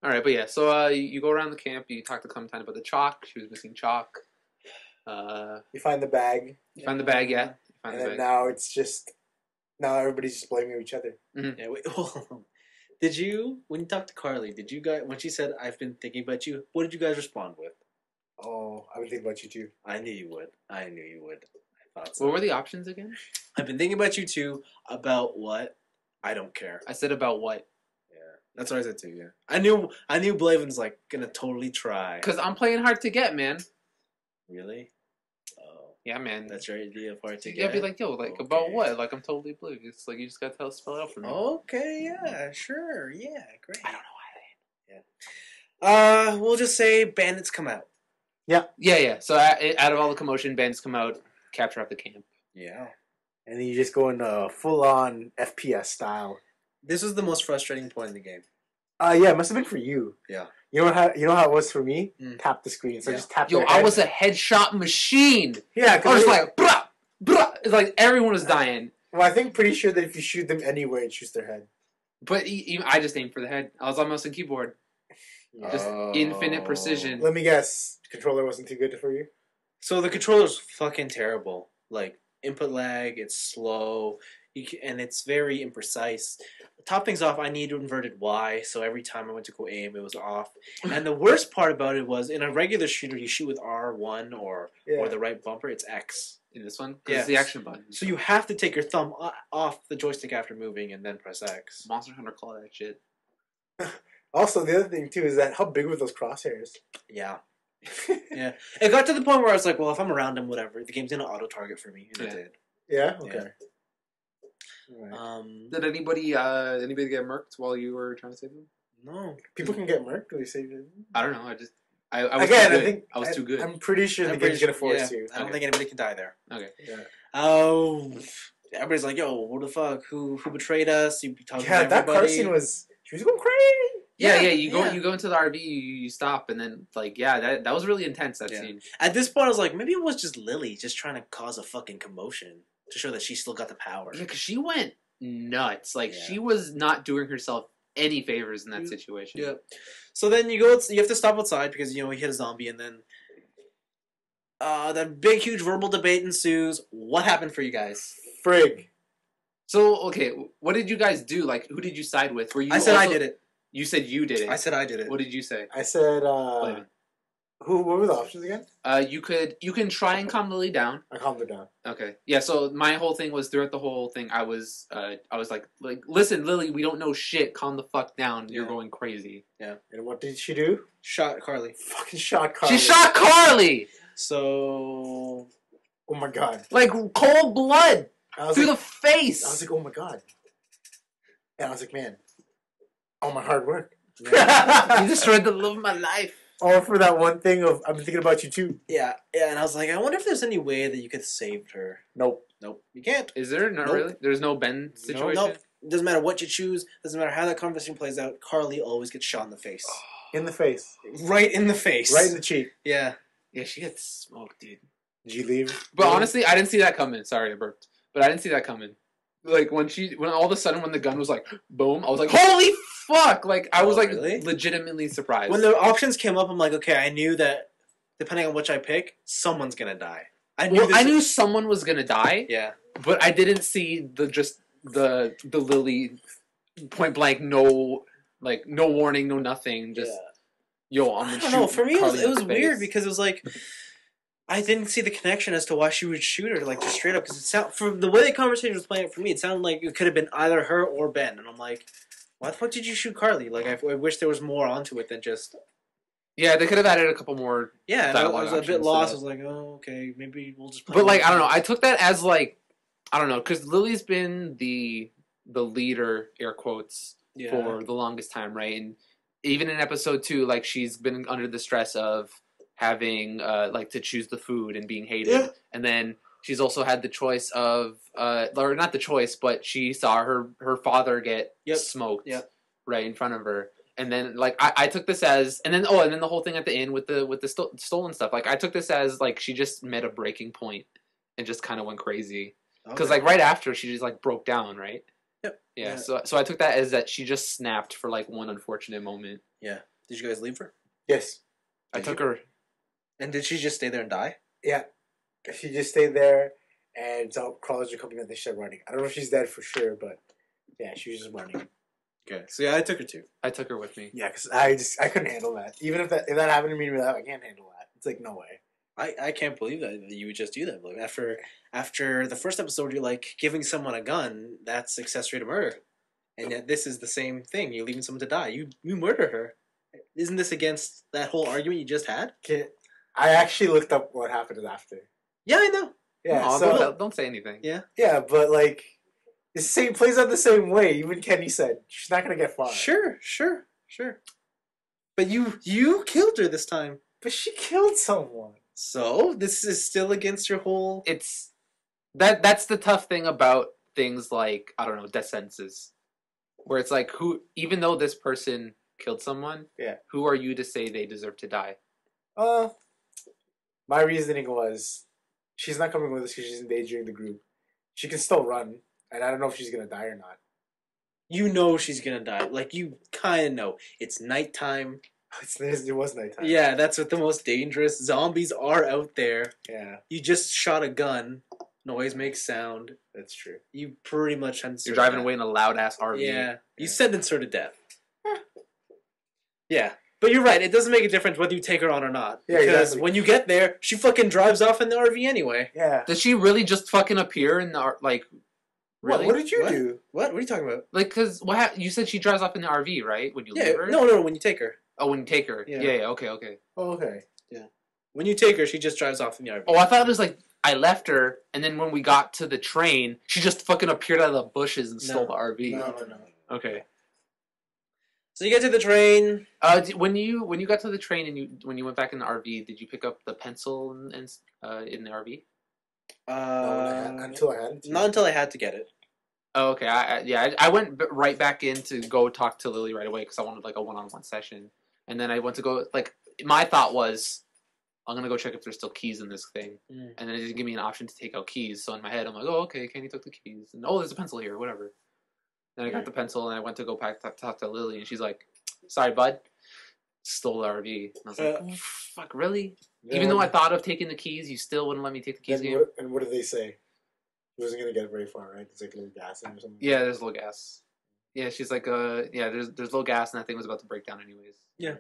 All right, but yeah, so you go around the camp. You talk to Clementine about the chalk. She was missing chalk. You find the bag, You find the bag, yeah. You find and the then bag. now everybody's just blaming each other. Yeah. Wait. Hold on. Did you, when you talked to Carly, did you guys, when she said, "I've been thinking about you," what did you guys respond with? Oh, I've been thinking about you too. I knew you would. I thought so. What were the options again? I've been thinking about you too. About what? I don't care. I said about what? Yeah, that's what I said too. Yeah, I knew Blaven's like gonna totally try. Because I'm playing hard to get, man. Really? Oh, Yeah, man. that's your idea of hard to You get. gotta be like, yo, like, about what? Like, I'm totally blue. It's like, you just gotta spell it out for me. Okay, yeah, sure, yeah, great. I don't know why. We'll just say bandits come out. Yeah. So out of all the commotion, bandits come out, capture up the camp. Yeah. And then you just go into full-on FPS style. This was the most frustrating point in the game. Yeah, it must have been for you. Yeah. You know how it was for me? Mm. Tap the screen. So Yeah. just tap Yo, their I head. was a headshot machine. Yeah, I was like, brah, brah. It's like everyone was dying. Well, I think pretty sure that if you shoot them anywhere, it shoots their head. But I just aimed for the head. I was on mouse and keyboard. Just infinite precision. Let me guess. The controller wasn't too good for you? So the controller's fucking terrible. Like, input lag, it's slow, and it's very imprecise. To top things off, I need inverted Y, so every time I went to go aim, it was off. And the worst part about it was, in a regular shooter, you shoot with R1 or the right bumper, it's X. In this one? 'Cause Yeah. it's the action button. So you have to take your thumb off the joystick after moving and then press X. Monster Hunter claw that shit. Also, the other thing, too, is that how big were those crosshairs? Yeah. Yeah. It got to the point where I was like, well, if I'm around him, whatever, the game's going to auto-target for me. And it Yeah. did. Yeah? Okay. Right. Did anybody get murked while you were trying to save them? No. People can get murked when they save it. I don't know. I was Again, too I good. think I was too good. I'm pretty sure the I'm pretty game's gonna sure- force yeah, you. I don't Okay. think anybody can die there. Okay. Yeah. Oh, everybody's like, "Yo, what the fuck? Who betrayed us?" You be talking Yeah, to that car everybody. scene was. She was going crazy. Yeah, Yeah, you yeah. go into the RV, you stop, and then like that was really intense, that Yeah. scene. At this point, I was like, maybe it was just Lily just trying to cause a fucking commotion to show that she still got the power. Yeah, because she went nuts. Like Yeah. she was not doing herself any favors in that situation. Yeah. So then you have to stop outside because you hit a zombie, and then that big huge verbal debate ensues. What happened for you guys? Frig. So okay, what did you guys do? Like, who did you side with? Were you? I said I also- did it. You said you did it. I said I did it. What did you say? I said. Blame What were the options again? You can try and calm Lily down. I calmed her down. Okay. Yeah, so my whole thing was throughout the whole thing I was like listen, Lily, we don't know shit. Calm the fuck down. You're Yeah. going crazy. And what did she do? Shot Carly. Fucking shot Carly. She shot Carly! So Oh my god. Like cold blood I was through like, the face. I was like, oh my god. And I was like, man, all my hard work. You destroyed the love of my life. All for that one thing of I've been thinking about you too. yeah, and I was like, I wonder if there's any way that you could have saved her. Nope. You can't. Is there? Not Nope. really? There's no Ben situation? Nope. Doesn't matter what you choose. Doesn't matter how that conversation plays out. Carly always gets shot in the face. In the face. Right in the face. Right in the cheek. Yeah. Yeah, she gets smoked, dude. Did you leave? But honestly, I didn't see that coming. Sorry, I burped. But I didn't see that coming. Like when all of a sudden when the gun was like boom, I was like, holy fuck! Like I was like really? legitimately surprised. When the options came up, I'm like, okay, I knew that depending on which I pick, someone's gonna die. I knew someone was gonna die, Yeah. but I didn't see the Lily point blank, no warning, no nothing, just yo, I'm I gonna don't shoot know. For me, Carly it in was the weird face. because it was like I didn't see the connection as to why she would shoot her, like just straight up. Because from the way the conversation was playing out for me, it sounded like it could have been either her or Ben, and I'm like, why the fuck did you shoot Carly? Like, I wish there was more onto it than just Yeah, they could have added a couple more. yeah. And I Dialogue was a bit options to lost. I that. was like, oh, okay, maybe we'll just. Play But like more I don't know, I games. took that as like I don't know because Lily's been the leader, air quotes, Yeah. for the longest time, right? And even in episode 2, like she's been under the stress of having like to choose the food and being hated, Yeah. and then she's also had the choice of or not the choice, but she saw her father get Yep. smoked Yep. right in front of her, And then like I took this as, and then the whole thing at the end with the stolen stuff. Like I took this as like she just met a breaking point and just kind of went crazy. Because like right after she just like broke down, right? Yep. Yeah. So I took that as that she just snapped for like one unfortunate moment. Yeah. Did you guys leave her? Yes. I took her. And did she just stay there and die? Yeah. She just stayed there, and so crawlers were coming and they started running. I don't know if she's dead for sure, but yeah, she was just running. Okay. So yeah, I took her too. I took her with me. Yeah, because I couldn't handle that. Even if that happened to me, I can't handle that. It's like, no way. I can't believe that you would just do that. Like after the first episode, you're like giving someone a gun. That's accessory to murder, and yet this is the same thing. You're leaving someone to die. You murder her. Isn't this against that whole argument you just had? Okay. I actually looked up what happened after. Yeah, I know. Yeah, Aw, so don't say anything. Yeah. yeah, but like the same plays out the same way. Even Kenny said she's not gonna get far. Sure. But you killed her this time. But she killed someone. So this is still against your whole. It's that's the tough thing about things like, I don't know, death sentences, where it's like, who, even though this person killed someone, yeah, who are you to say they deserve to die? My reasoning was she's not coming with us because she's endangering the group. She can still run, and I don't know if she's gonna die or not. You know she's gonna die. Like, you kind of know. It's nighttime. It was nighttime. Yeah, that's what the most dangerous. Zombies are out there. Yeah, You just shot a gun. Noise makes sound. that's true. You pretty much sentenced You're her to driving death. away in a loud ass RV. Yeah. You Yeah. sentenced her to death. Yeah. But you're right. It doesn't make a difference whether you take her on or not. Yeah, Because exactly. when you get there, she fucking drives off in the RV anyway. Yeah. Does she really just fucking appear in the like? Really? What did you What? do? What? What are you talking about? Like, cause you said she drives off in the RV, right? When you Yeah. leave her? No, when you take her. Oh, when you take her. Yeah. Yeah. Okay. Oh, okay. When you take her, she just drives off in the RV. Oh, I thought it was like I left her, and then when we got to the train, she just fucking appeared out of the bushes and stole the RV. No. Okay. So you get to the train. When you got to the train and when you went back in the RV, did you pick up the pencil and in the RV? Until I had to. Not until I had to get it. Oh, okay. I went right back in to go talk to Lily right away because I wanted like a one-on-one session, and then I went to go like my thought was, I'm gonna go check if there's still keys in this thing, and then it didn't give me an option to take out keys. So in my head, I'm like, oh, okay, Kenny took the keys, and oh, there's a pencil here, whatever. Then I got the pencil, and I went to go back talk to Lily, and she's like, sorry, bud, stole the RV. And I was like, oh, fuck, really? Yeah, Even though I thought of taking the keys, you still wouldn't let me take the keys again? And what did they say? He wasn't gonna get very far, right? It's like a little gas in or something. Yeah, there's low gas. Yeah, she's like, yeah, there's low gas, and that thing was about to break down anyways. Yeah.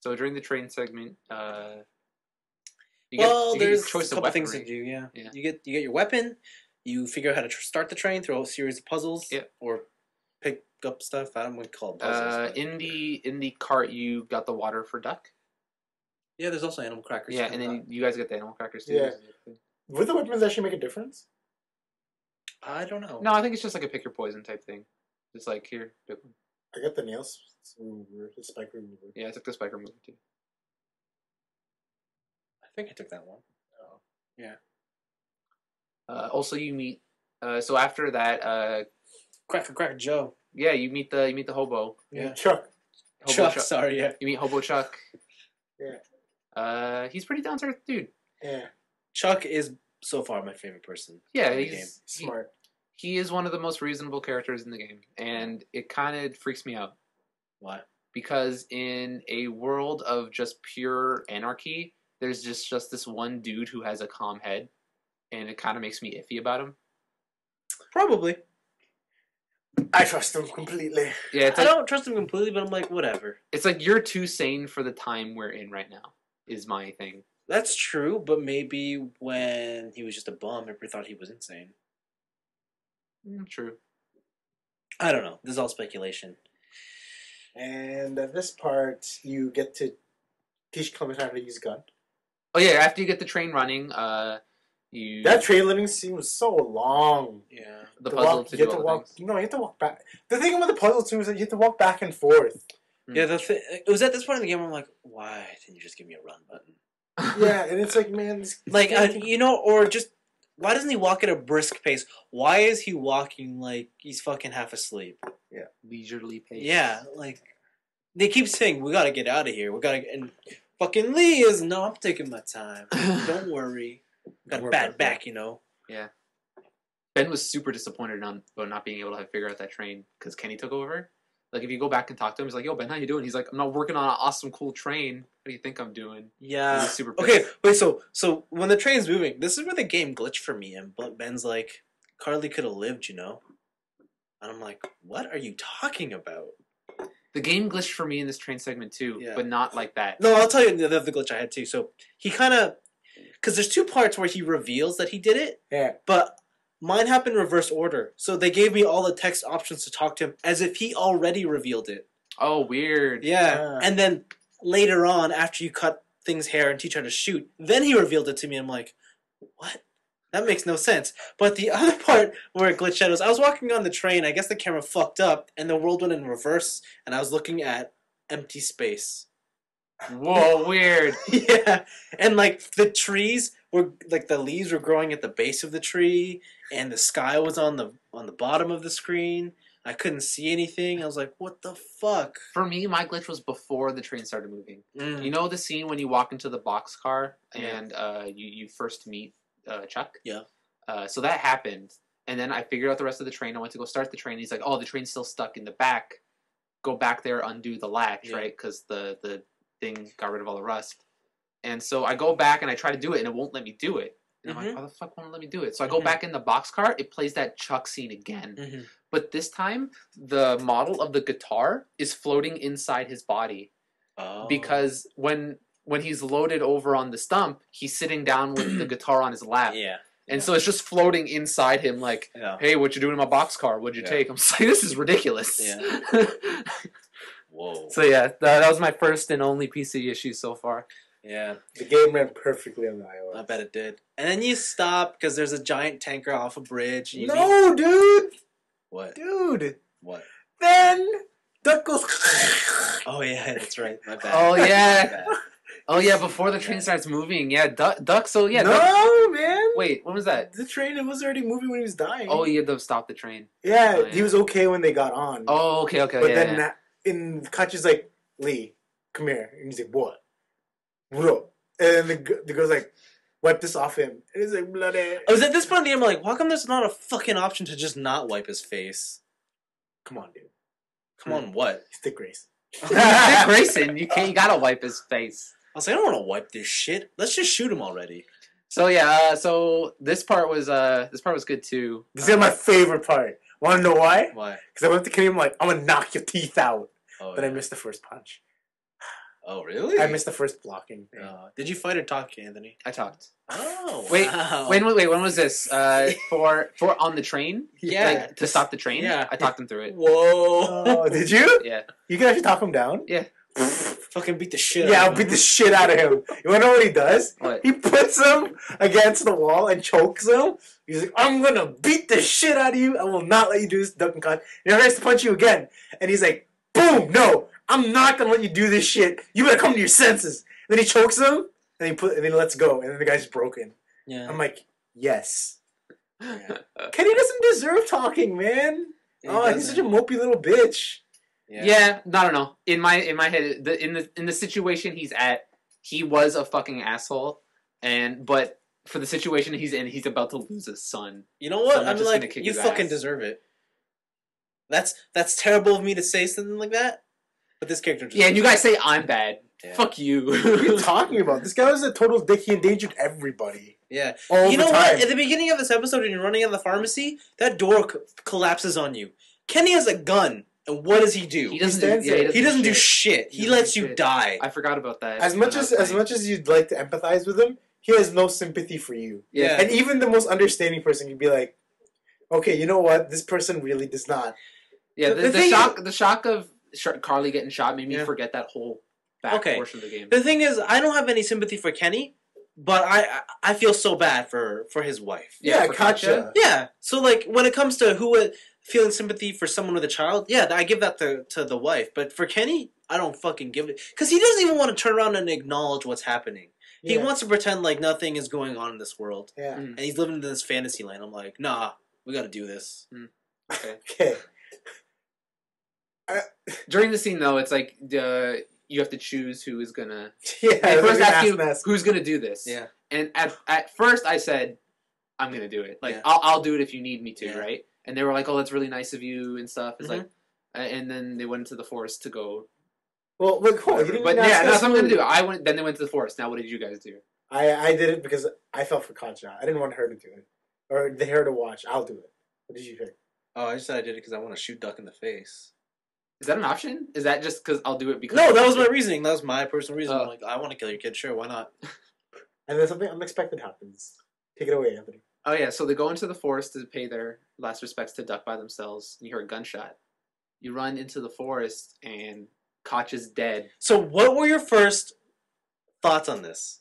So during the train segment, you There's get choice a couple of things to weaponry. do. Yeah. Yeah. You get your weapon. You figure out how to start the train through a series of puzzles. Yeah. Or pick up stuff. I don't want to call it puzzles. but- In the cart, you got the water for duck. Yeah, there's also animal crackers. Yeah, and then you guys get the animal crackers too. Yeah. Would the weapons actually make a difference? I don't know. No, I think it's just like a pick your poison type thing. Just like here, pick one. I got the nails remover, the spike remover. Yeah, I took the spike remover too. I think I took that one. Also, you meet. So after that, Cracker Joe. yeah, you meet the hobo. Yeah. Chuck. Hobo Chuck. Sorry. Yeah. You meet Hobo Chuck. Yeah. He's pretty down to earth dude. Yeah. Chuck is so far my favorite person. Yeah, in the he's game. Smart. He is one of the most reasonable characters in the game, and it kind of freaks me out Why? because in a world of just pure anarchy, there's just this one dude who has a calm head, and it kind of makes me iffy about him. Probably. I trust him completely. Yeah, it's I like, don't trust him completely, but I'm like, whatever. it's like you're too sane for the time we're in right now. Is my thing. That's true, but maybe when he was just a bum, everybody thought he was insane. True. I don't know. This is all speculation. And at this part, you get to teach Clement how to use a gun. Oh yeah, after you get the train running, you That train living scene was so long. Yeah. the To puzzle walk, to you do have to all the walk. things. No, you have to walk back. The thing about the puzzle too is that you have to walk back and forth. Yeah, it was at this point in the game where I'm like, why didn't you just give me a run button? Yeah, and it's like, man, this, Like, or just, why doesn't he walk at a brisk pace? Why is he walking like he's fucking half asleep? Yeah. leisurely pace. Yeah, like they keep saying we gotta get out of here. We gotta and fucking Lee is no. I'm taking my time. Don't worry. Got a We're bad back. back, you know. Yeah. Ben was super disappointed about not being able to figure out that train because Kenny took over. Like, if you go back and talk to him, he's like, "Yo, Ben, how you doing?" He's like, "I'm not working on an awesome, cool train. What do you think I'm doing?" Yeah. He's super Okay. pissed. Wait. So when the train's moving, this is where the game glitched for me, and Ben's like, "Carly could have lived, you know." And I'm like, "What are you talking about?" The game glitched for me in this train segment too, Yeah. but not like that. No, I'll tell you the glitch I had too. So he kind of, because there's two parts where he reveals that he did it, Yeah. but mine happened in reverse order. So they gave me all the text options to talk to him as if he already revealed it. Oh, weird. Yeah. And then later on, after you cut things hair and teach how to shoot, then he revealed it to me. I'm like, what? That makes no sense. But the other part where it glitched out was I was walking on the train. I guess the camera fucked up and the world went in reverse, and I was looking at empty space. Whoa, weird. Yeah. And like the trees were like the leaves were growing at the base of the tree, and the sky was on the bottom of the screen. I couldn't see anything. I was like, what the fuck? For me, my glitch was before the train started moving. Mm. You know the scene when you walk into the boxcar Yeah. and you first meet Chuck? Yeah. So that happened. And then I figured out the rest of the train. I went to go start the train. He's like, "Oh, the train's still stuck in the back. Go back there, undo the latch," Yeah. right? Because the thing got rid of all the rust. And so I go back and I try to do it, and it won't let me do it. And I'm like, Mhm. "How the fuck won't it let me do it?" So I go Mhm. back in the boxcar. It plays that Chuck scene again. Mm-hmm. But this time, the model of the guitar is floating inside his body. Oh. Because when he's loaded over on the stump, he's sitting down with the guitar on his lap. Yeah. And so it's just floating inside him like, Yeah. "Hey, what you doing in my boxcar? What'd you Yeah. take?" I'm just like, this is ridiculous. Yeah. Whoa. So yeah, that was my first and only PC issue so far. Yeah. The game ran perfectly on the iOS. I bet it did. And then you stop because there's a giant tanker off a bridge. And you meet... No, dude! What? Dude! What? Then Duck goes. Oh yeah, that's right. My bad. Oh My yeah. bad. Oh yeah, before the train starts moving. Yeah, Duck. So yeah, no, Duck. man. Wait, when was that? The train, it was already moving when he was dying. Oh, you had to stop the train. Yeah, Oh, yeah. he was okay when they got on. Oh, okay, but yeah. then in Kachi's like, "Lee, come here," and he's like, "What? Bro?" And the girl's like, "Wipe this off him." And he's like, "Bloody." I was at this point in the game, I'm like, why come there's not a fucking option to just not wipe his face? Come on, dude. Come on, what? He's Dick Grace. Dick Grayson, you gotta wipe his face. I was like, I don't want to wipe this shit. Let's just shoot him already. So yeah, so this part was good too. This is my favorite part. Want to know why? Why? Because I went to Kenny, I'm like, "I'm gonna knock your teeth out," Oh, but yeah. I missed the first punch. Oh, really? I missed the first blocking thing. Did you fight or talk, Anthony? I talked. Oh, Wait, wow. Wait, when was this? For on the train? Yeah. Like, to stop the train? Yeah. I talked him through it. Whoa. Oh, did you? Yeah. You can actually talk him down? Yeah. Fucking beat the shit Yeah, out I'll of beat him. the shit out of him. You wanna know what he does? What? He puts him against the wall and chokes him. He's like, "I'm gonna beat the shit out of you. I will not let you do this, duck and cut." He never has to punch you again. And he's like, "Boom, no, I'm not gonna let you do this shit. You better come to your senses." And then he chokes him, and then he lets go, and then the guy's broken. Yeah. I'm like, yes. Kenny doesn't deserve talking, man. Yeah, he He's such a doesn't. mopey little bitch. Yeah, I don't know. In my head, in the situation he's at, he was a fucking asshole, but for the situation he's in, he's about to lose his son. You know So what? I'm not I'm just gonna like, kick you his fucking ass. deserve it. That's terrible of me to say something like that. But this character just Yeah, and you guys say I'm bad. Yeah. Fuck you. What are you talking about? This guy was a total dick. He endangered everybody. Yeah. All You the know time. what? At the beginning of this episode, when you're running out of the pharmacy, that door collapses on you. Kenny has a gun, and what does he do? He doesn't stands do, there. He doesn't do shit. shit. He lets you die. I forgot about that. As much as you'd like to empathize with him, he has no sympathy for you. Yeah. And even the most understanding person can be like, "Okay, you know what? This person really does not." Yeah, The the thing shock of Carly getting shot made me Yeah. forget that whole back Okay. portion of the game. The thing is, I don't have any sympathy for Kenny, but I feel so bad for his wife. Yeah, for Katja. Yeah. So like when it comes to feeling sympathy for someone with a child, yeah, I give that to the wife. But for Kenny, I don't fucking give it because he doesn't even want to turn around and acknowledge what's happening. He Yeah. wants to pretend like nothing is going on in this world, Yeah. and he's living in this fantasy land. I'm like, nah, we got to do this. Okay. Okay. During the scene, though, it's like you have to choose who is gonna. Yeah, They first ask you mess. who's gonna do this. Yeah. And at first, I said, "I'm gonna do it. Like Yeah. I'll do it if you need me to, Yeah. right?" And they were like, "Oh, that's really nice of you and stuff." It's Mhm. like, and then they went into the forest to go. Well, look, cool. You didn't But even ask yeah, us that's what I'm gonna who- do. I went. Then they went to the forest. Now, what did you guys do? I did it because I felt for Katja. I didn't want her to do it. Or her to watch. I'll do it. What did you pick? Oh, I just said I did it because I want to shoot Duck in the face. Is that an option? Is that just because I'll do it because? No, that was my reasoning. That was my personal reason. Oh. I'm like, I want to kill your kid. Sure, why not? And then something unexpected happens. Take it away, Anthony. Oh yeah, so they go into the forest to pay their last respects to Duck by themselves. And you hear a gunshot. You run into the forest and Koch is dead. So, what were your first thoughts on this?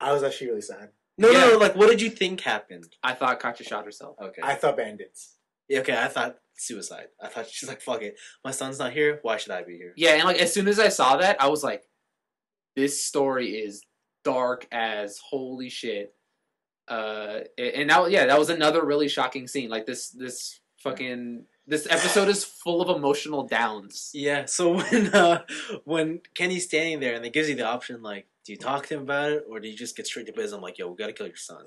I was actually really sad. No, Yeah. no, like, what did you think happened? I thought Katya shot herself. Okay. I thought bandits. Yeah, okay, I thought suicide. I thought she's like, fuck it. My son's not here. Why should I be here? Yeah, and like as soon as I saw that, I was like, this story is dark as holy shit. And now, yeah, that was another really shocking scene. Like this episode is full of emotional downs. Yeah, so when Kenny's standing there and they gives you the option, like, do you talk to him about it or do you just get straight to business? I'm like, yo, we gotta kill your son.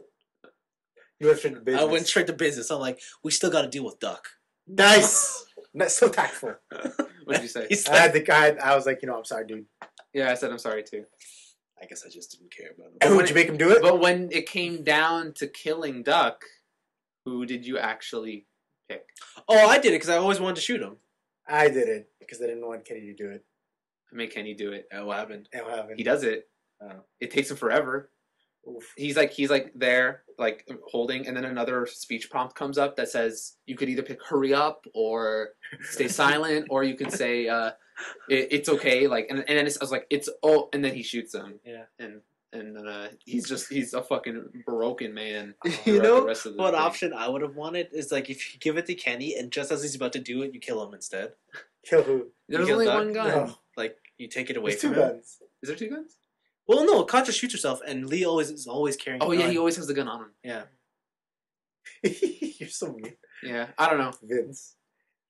You went straight to business. I went straight to business. I'm like, we still gotta deal with Duck. Nice. That's so tactful. What did you say? He's I had like, the guy. I was like, I'm sorry, dude. Yeah, I said I'm sorry too. I guess I just didn't care about him. And would you make him do it? But when it came down to killing Duck, who did you actually pick? Oh, I did it because I always wanted to shoot him. I did it because I didn't want Kenny to do it. I made Kenny do it. What happened? And what happened? He does it. Oh. It takes him forever. Oof. He's like there, like holding, and then another speech prompt comes up that says you could either pick hurry up or stay silent, or you could say it's okay. Like, and then I was like, it's and then he shoots him. Yeah. And he's a fucking broken man. You throughout know the rest of the what thing. option I would have wanted is like if you give it to Kenny and just as he's about to do it, you kill him instead. Kill who? There's kill only Duck? one gun. No. Like you take it away There's from two him. guns. Is there two guns? Well, no, Katja shoots herself, and Lee is always carrying. Oh a yeah, gun. he always has the gun on him. Yeah. You're so mean, Yeah, I don't know. Vince.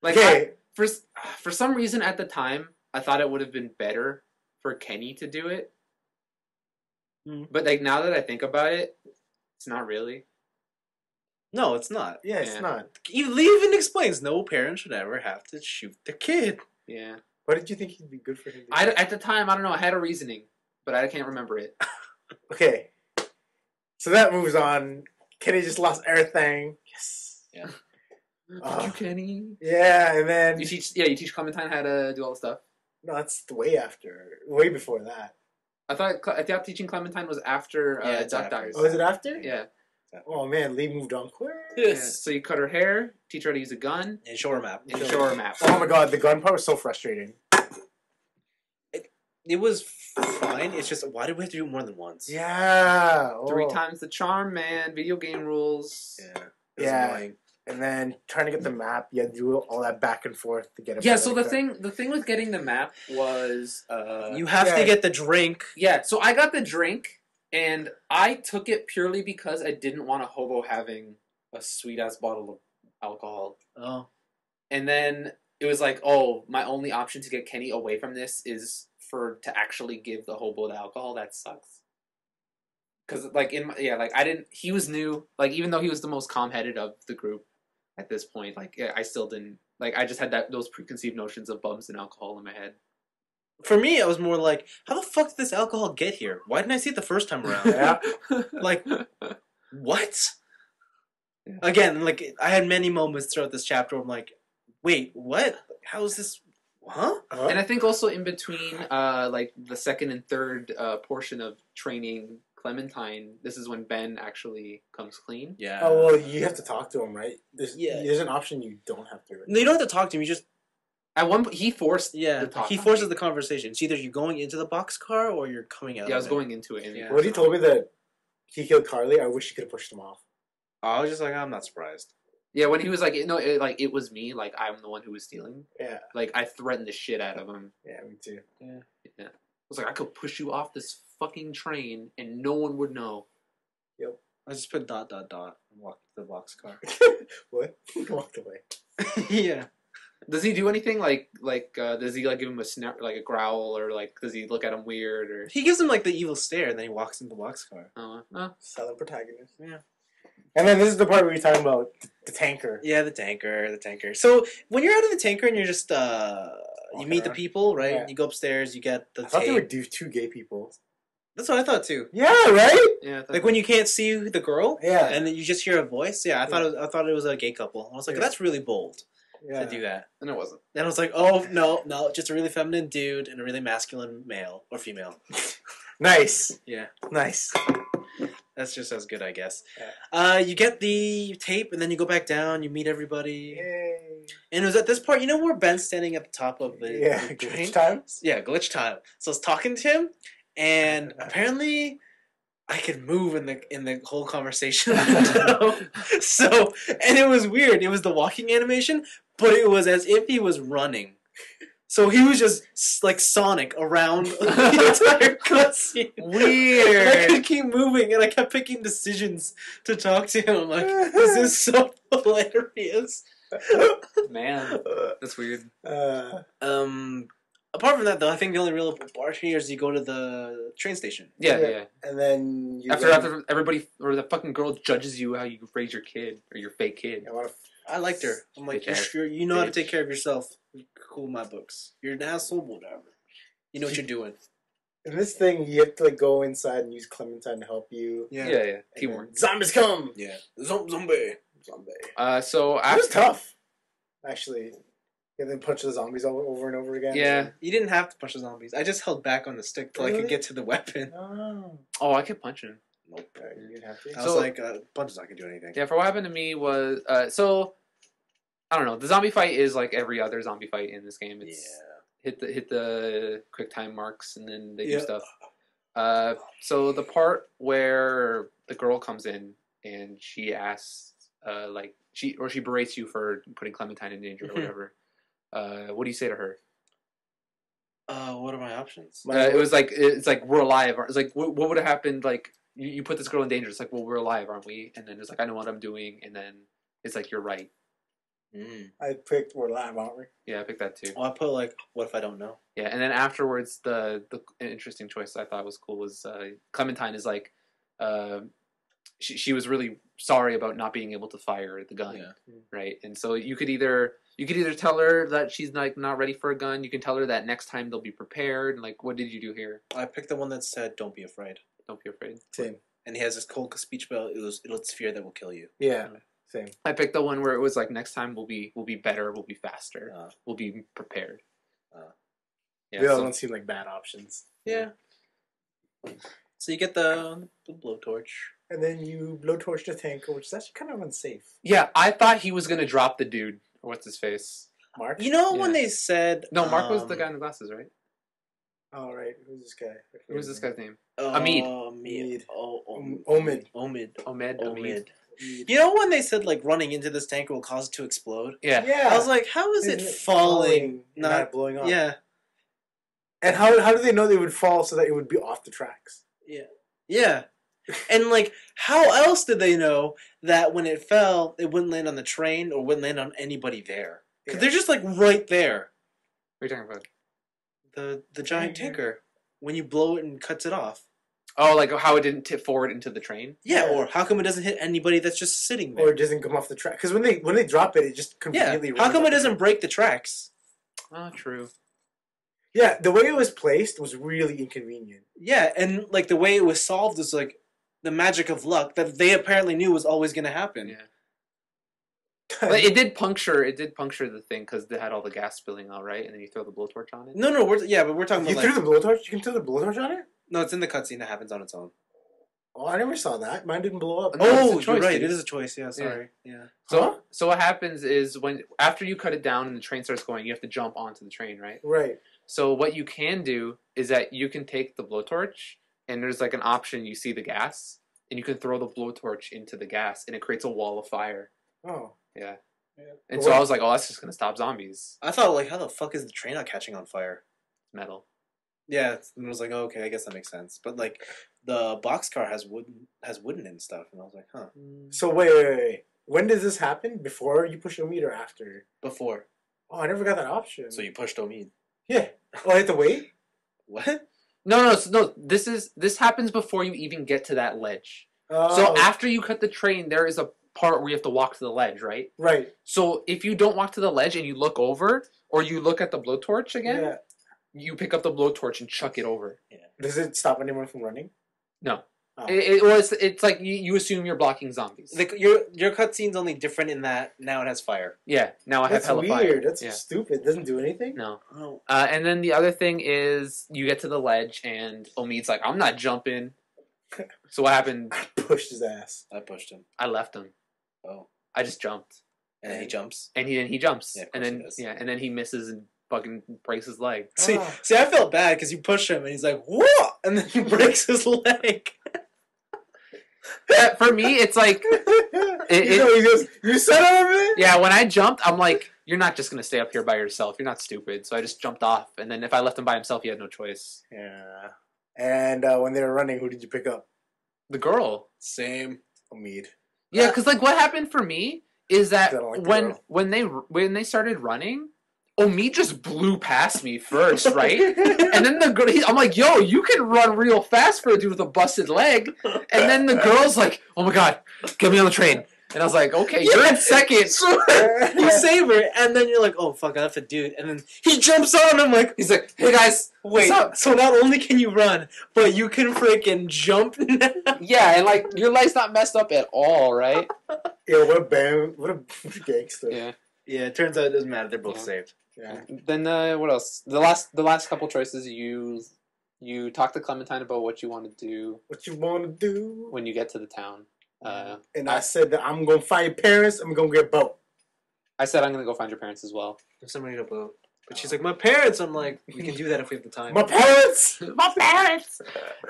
Like Okay. for some reason at the time, I thought it would have been better for Kenny to do it. Mm. But like now that I think about it, it's not really. No, it's not. Yeah, it's Yeah. not. Lee even explains no parent should ever have to shoot their kid. Yeah. Why did you think he'd be good for him? At the time, I don't know. I had a reasoning, but I can't remember it. Okay. So that moves on. Kenny just lost everything. Yes. Yeah. Thank you, Kenny. Yeah, and then You teach Clementine how to do all the stuff. no, that's way after, way before that. I thought teaching Clementine was after Yeah, it's Duck after. dies. Oh, is it after? Yeah. Oh man, Lee moved on quick. Yeah. Yes. So you cut her hair, teach her how to use a gun, And show her map. and show her a map. Oh my god, the gun part was so frustrating. It was fine. It's just why did we have to do it more than once? Yeah. Oh. 3 times the charm, man. Video game rules. Yeah. It was Yeah. annoying. And then trying to get the map, you had to do all that back and forth to get it. Yeah. So the thing with getting the map was You have Yeah. to get the drink. yeah. So I got the drink, and I took it purely because I didn't want a hobo having a sweet ass bottle of alcohol. Oh. And then it was like, oh, my only option to get Kenny away from this is to actually give the hobo the alcohol. That sucks. Because like I didn't. He was new. Like even though he was the most calm-headed of the group at this point, like I still didn't. Like I just had those preconceived notions of bums and alcohol in my head. For me, I was more like, how the fuck did this alcohol get here? Why didn't I see it the first time around? Yeah. Like, what? Yeah. Again, like, I had many moments throughout this chapter where I'm like, wait, what? How is this? Huh? And I think also in between, like the second and third portion of training Clementine, this is when Ben actually comes clean. Yeah. Oh well, you have to talk to him, right? Yeah. There's an option you don't have to. No, you don't have to talk to him. You just At one point, he forced. yeah. the talk He on forces me. the conversation. It's either you're going into the boxcar or you're coming out. Yeah, I of was it. going into it. And Yeah. When he told me that he killed Carly, I wish he could have pushed him off. I was just like, I'm not surprised. Yeah, when he was like, no, it was me. Like I'm the one who was stealing. Yeah. Like I threatened the shit out of him. Yeah, me too. Yeah. I was like, I could push you off this fucking train and no one would know. I just put ... and walked to the boxcar. What? He walked away. Yeah. Does he do anything does he like give him a snap, like a growl, or like does he look at him weird, or? He gives him like the evil stare, and then he walks into the boxcar. Silent protagonist. Yeah. And then this is the part where you're talking about the tanker. Yeah, the tanker. So when you're out of the tanker and you're just you meet the around. people, right? Yeah. You go upstairs, you get the I thought they tape. would do two gay people. That's what I thought too. Yeah, right? Yeah. Like when you can't see the girl, Yeah. and then you just hear a voice. Yeah, I thought it was a gay couple. I was like, Yeah. that's really bold Yeah. to do that. And it wasn't. Then I was like, oh no, just a really feminine dude and a really masculine male or female. Nice. Yeah. Nice. That's just as good, I guess. Yeah. You get the tape, and then you go back down. You meet everybody, Yay. and it was at this part, you know, where Ben's standing at the top of the Yeah, the glitch time. Yeah, glitch time. So I was talking to him, and apparently, I could move in the whole conversation. So, and it was weird. It was the walking animation, but it was as if he was running. So he was just like Sonic around the entire cutscene. Weird. I could keep moving, and I kept picking decisions to talk to him. I'm like, this is so hilarious. Man, that's weird. Apart from that, though, I think the only real part here is you go to the train station. Yeah. And then you After everybody or the fucking girl judges you how you raise your kid or your fake kid. I liked her. I'm like, you know how to take care of yourself. Cool, my books. You're an asshole, whatever. You know what you're doing. in this thing, you have to like go inside and use Clementine to help you. Yeah. And Teamwork. then zombies come. Yeah, zombie. So It was after, tough, actually. And then punch the zombies all over and over again. yeah. You didn't have to punch the zombies. I just held back on the stick till I Really? could get to the weapon. Oh. Oh, I kept punching. Nope. You didn't have to. I was So- like, punch's not gonna do anything. Yeah. For what happened to me was so I don't know. The zombie fight is like every other zombie fight in this game. It's hit the quick time marks and then they do Yeah. stuff. So the part where the girl comes in and she asks, she berates you for putting Clementine in danger or Mhm. whatever. What do you say to her? What are my options? It's like we're alive. It's like what would have happened? Like you put this girl in danger. It's like, well, we're alive, aren't we? And then it's like, I know what I'm doing. And then it's like, you're right. I picked we're live, aren't we? Yeah, I picked that too. Oh, I put like, what if I don't know? Yeah, and then afterwards, the interesting choice I thought was cool was Clementine is like, she was really sorry about not being able to fire the gun, right? And so you could either tell her that she's like not ready for a gun. You can tell her that next time they'll be prepared. Like, what did you do here? I picked the one that said, "Don't be afraid," Don't be afraid. Same. and he has this cold speech about it's fear that will kill you. Yeah. Same. I picked the one where it was like, next time we'll be better, we'll be faster, Uh, we'll be prepared. Yeah, The other so- ones seem like bad options. yeah. So you get the blowtorch. And then you blowtorch the tanker, which is actually kind of unsafe. yeah, I thought he was gonna drop the dude. What's his face? Mark? You know when Yeah. they said No, Mark was the guy in the glasses, right? Oh, right. Who's this guy? What was this guy's name? Omid. Omid. Omid. Omid. Omid. You know when they said like running into this tanker will cause it to explode? Yeah. Yeah. I was like, how is it falling? Not blowing off. Yeah. And how do they know they would fall so that it would be off the tracks? Yeah. And like, how else did they know that when it fell, it wouldn't land on the train or wouldn't land on anybody there? Because Yeah. they're just like right there. What are you talking about? The giant tanker. When you blow it and cuts it off. Oh, like how it didn't tip forward into the train? Yeah, Yeah. or how come it doesn't hit anybody that's just sitting there? Or it doesn't come off the track? Because when they drop it, it just Yeah. completely. How runs come off it the doesn't track. break the tracks? Oh, true. Yeah, the way it was placed was really inconvenient. Yeah, and like the way it was solved is like the magic of luck that they apparently knew was always going to happen. Yeah. But it did puncture the thing because they had all the gas spilling out, right? And then you throw the blowtorch on it. No, but we're talking You about threw like, the blowtorch. You can throw the blowtorch on it. no, it's in the cutscene that happens on its own. Oh, I never saw that. Mine didn't blow up. No, it's a Oh, you're choice, right. dude. It is a choice. Yeah, sorry. Yeah. So Huh? so what happens is when after you cut it down and the train starts going, you have to jump onto the train, right? Right. So what you can do is that you can take the blowtorch and there's like an option. You see the gas and you can throw the blowtorch into the gas and it creates a wall of fire. Oh. Yeah. Yeah. And so I was like, oh, that's just gonna stop zombies. I thought like, how the fuck is the train not catching on fire? Metal. Yeah, and I was like, oh, okay, I guess that makes sense. But like, the boxcar has wooden and stuff, and I was like, huh. So wait. When does this happen? Before you push a meter, after? Before. Oh, I never got that option. So you pushed Omid. Yeah. Oh, I had to wait? What? No. This happens before you even get to that ledge. So after you cut the train, there is a part where you have to walk to the ledge, right? Right. So if you don't walk to the ledge and you look over, or you look at the blowtorch again, Yeah. you pick up the blowtorch and chuck it over. Yeah. Does it stop anyone from running? No. Oh. It's like you assume you're blocking zombies. Like your cutscene's only different in that now it has fire. Yeah, now I have That's hella weird. fire. That's Yeah. stupid. It doesn't do anything? No. Oh. And then the other thing is you get to the ledge and Omid's like, I'm not jumping. So what happened? I pushed his ass. I pushed him. I left him. Oh. I just jumped. And then he jumps. And he jumps. Yeah, of and course then he does. and then he misses and fucking breaks his leg. See, Ah. I felt bad because you push him and he's like, "Whoa!" and then he breaks his leg. For me, it's like he goes, you son of a bitch! yeah, when I jumped, I'm like, you're not just gonna stay up here by yourself. You're not stupid. So I just jumped off, and then if I left him by himself, he had no choice. Yeah. And when they were running, who did you pick up? The girl. Same. Omid. Yeah, because like what happened for me is that I don't like the girl. when they started running, Omid just blew past me first, right? And then the girl, I'm like, yo, you can run real fast for a dude with a busted leg. And then the girl's like, oh my god, get me on the train. And I was like, okay, you're in second. So you save her, and then you're like, "Oh fuck, I have to do it." And then he jumps on. I'm like, He's like, hey guys, "Wait, what's up? so not only can you run, but you can freaking jump now." Yeah, and like your leg's not messed up at all, right? Yo, what a band. What a gangster. Yeah. Yeah, it turns out it doesn't matter. They're both Yeah. saved. Yeah. Then what else? The last couple choices you talk to Clementine about what you want to do What you want to do? when you get to the town. And I said that I'm going to find your parents. I'm going to get boat. I said I'm gonna go find your parents as well. There's somebody to boat. But she's like, "My parents." I'm like, "We can do that if we have the time." My parents! My parents.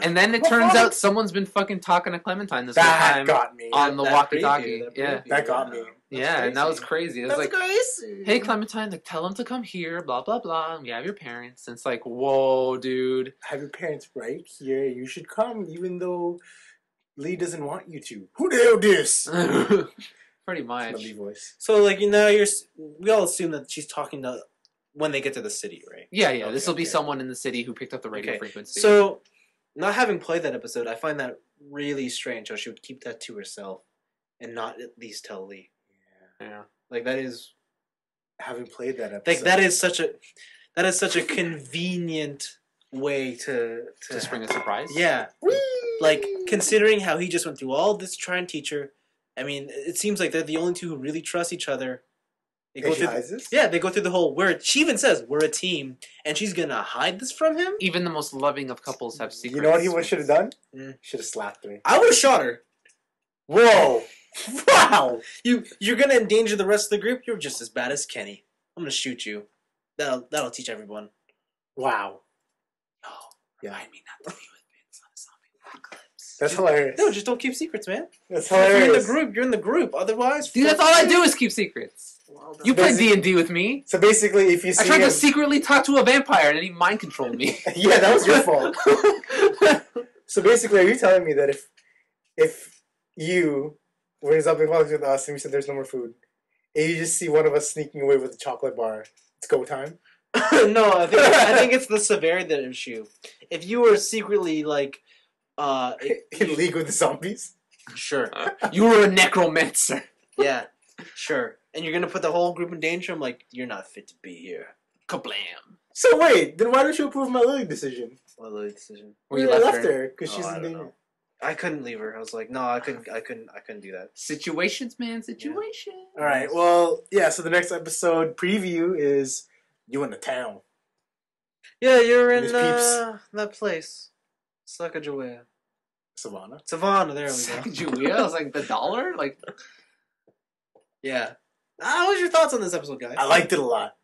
And then it My turns father- out someone's been fucking talking to Clementine this whole That time got me. on the That walkie-talkie. preview, Yeah, preview, That got me. yeah, and that was crazy. It was like, crazy. hey Clementine, like tell them to come here, blah blah blah. We have your parents. And it's like, whoa, dude. Have your parents right here. You should come, even though Lee doesn't want you to. Who the hell this? Pretty It's much. my Lee voice. So like we all assume that she's talking to when they get to the city, right? Yeah, yeah. Okay, This will be okay. someone in the city who picked up the radio Okay, frequency. So, not having played that episode, I find that really strange how she would keep that to herself and not at least tell Lee. yeah. Like that is Having played that episode. like that is such a convenient way to To spring a surprise. yeah. Like considering how he just went through all this to try and teach her. I mean, it seems like they're the only two who really trust each other. They go And she through hides this? yeah, they go through the whole she even says we're a team, and she's gonna hide this from him. Even the most loving of couples have secrets. You know what he should have done? Mm. Should have slapped her. I would have shot her. Whoa! Wow! You're gonna endanger the rest of the group. You're just as bad as Kenny. I'm gonna shoot you. That'll teach everyone. Wow. No, Yeah. remind me not to be with Vince on a zombie apocalypse. That's hilarious. No, just don't keep secrets, man. That's If you're in the hilarious. group. You're in the group. Otherwise, Dude, that's all I do is keep secrets. Well, You play Basic- D&D with me. So basically, if you I see tried him... to secretly talk to a vampire and then he mind controlled me. Yeah, that was your fault. So basically, are you telling me that if you were in zombie apocalypse with us and we said there's no more food, and you just see one of us sneaking away with a chocolate bar, it's go time? no, I think it's the severity of the issue. If you were secretly like, In league with the zombies? sure, You were a necromancer. yeah, sure, and you're gonna put the whole group in danger. I'm like, you're not fit to be here. Kablam. So wait, then why don't you approve my Lily decision? What a decision. Where you I left her. because Oh, she's I in don't danger. know. I couldn't leave her. I was like, no, I couldn't do that. Situations, man. Situations. All right, well, yeah, so the next episode preview is you in the town. Yeah, you're in Miss Peeps. that place, Sacagawea. Savannah. Savannah. There we go. Sacagawea? I was like, the dollar? Like, Yeah. What was your thoughts on this episode, guys? I liked it a lot.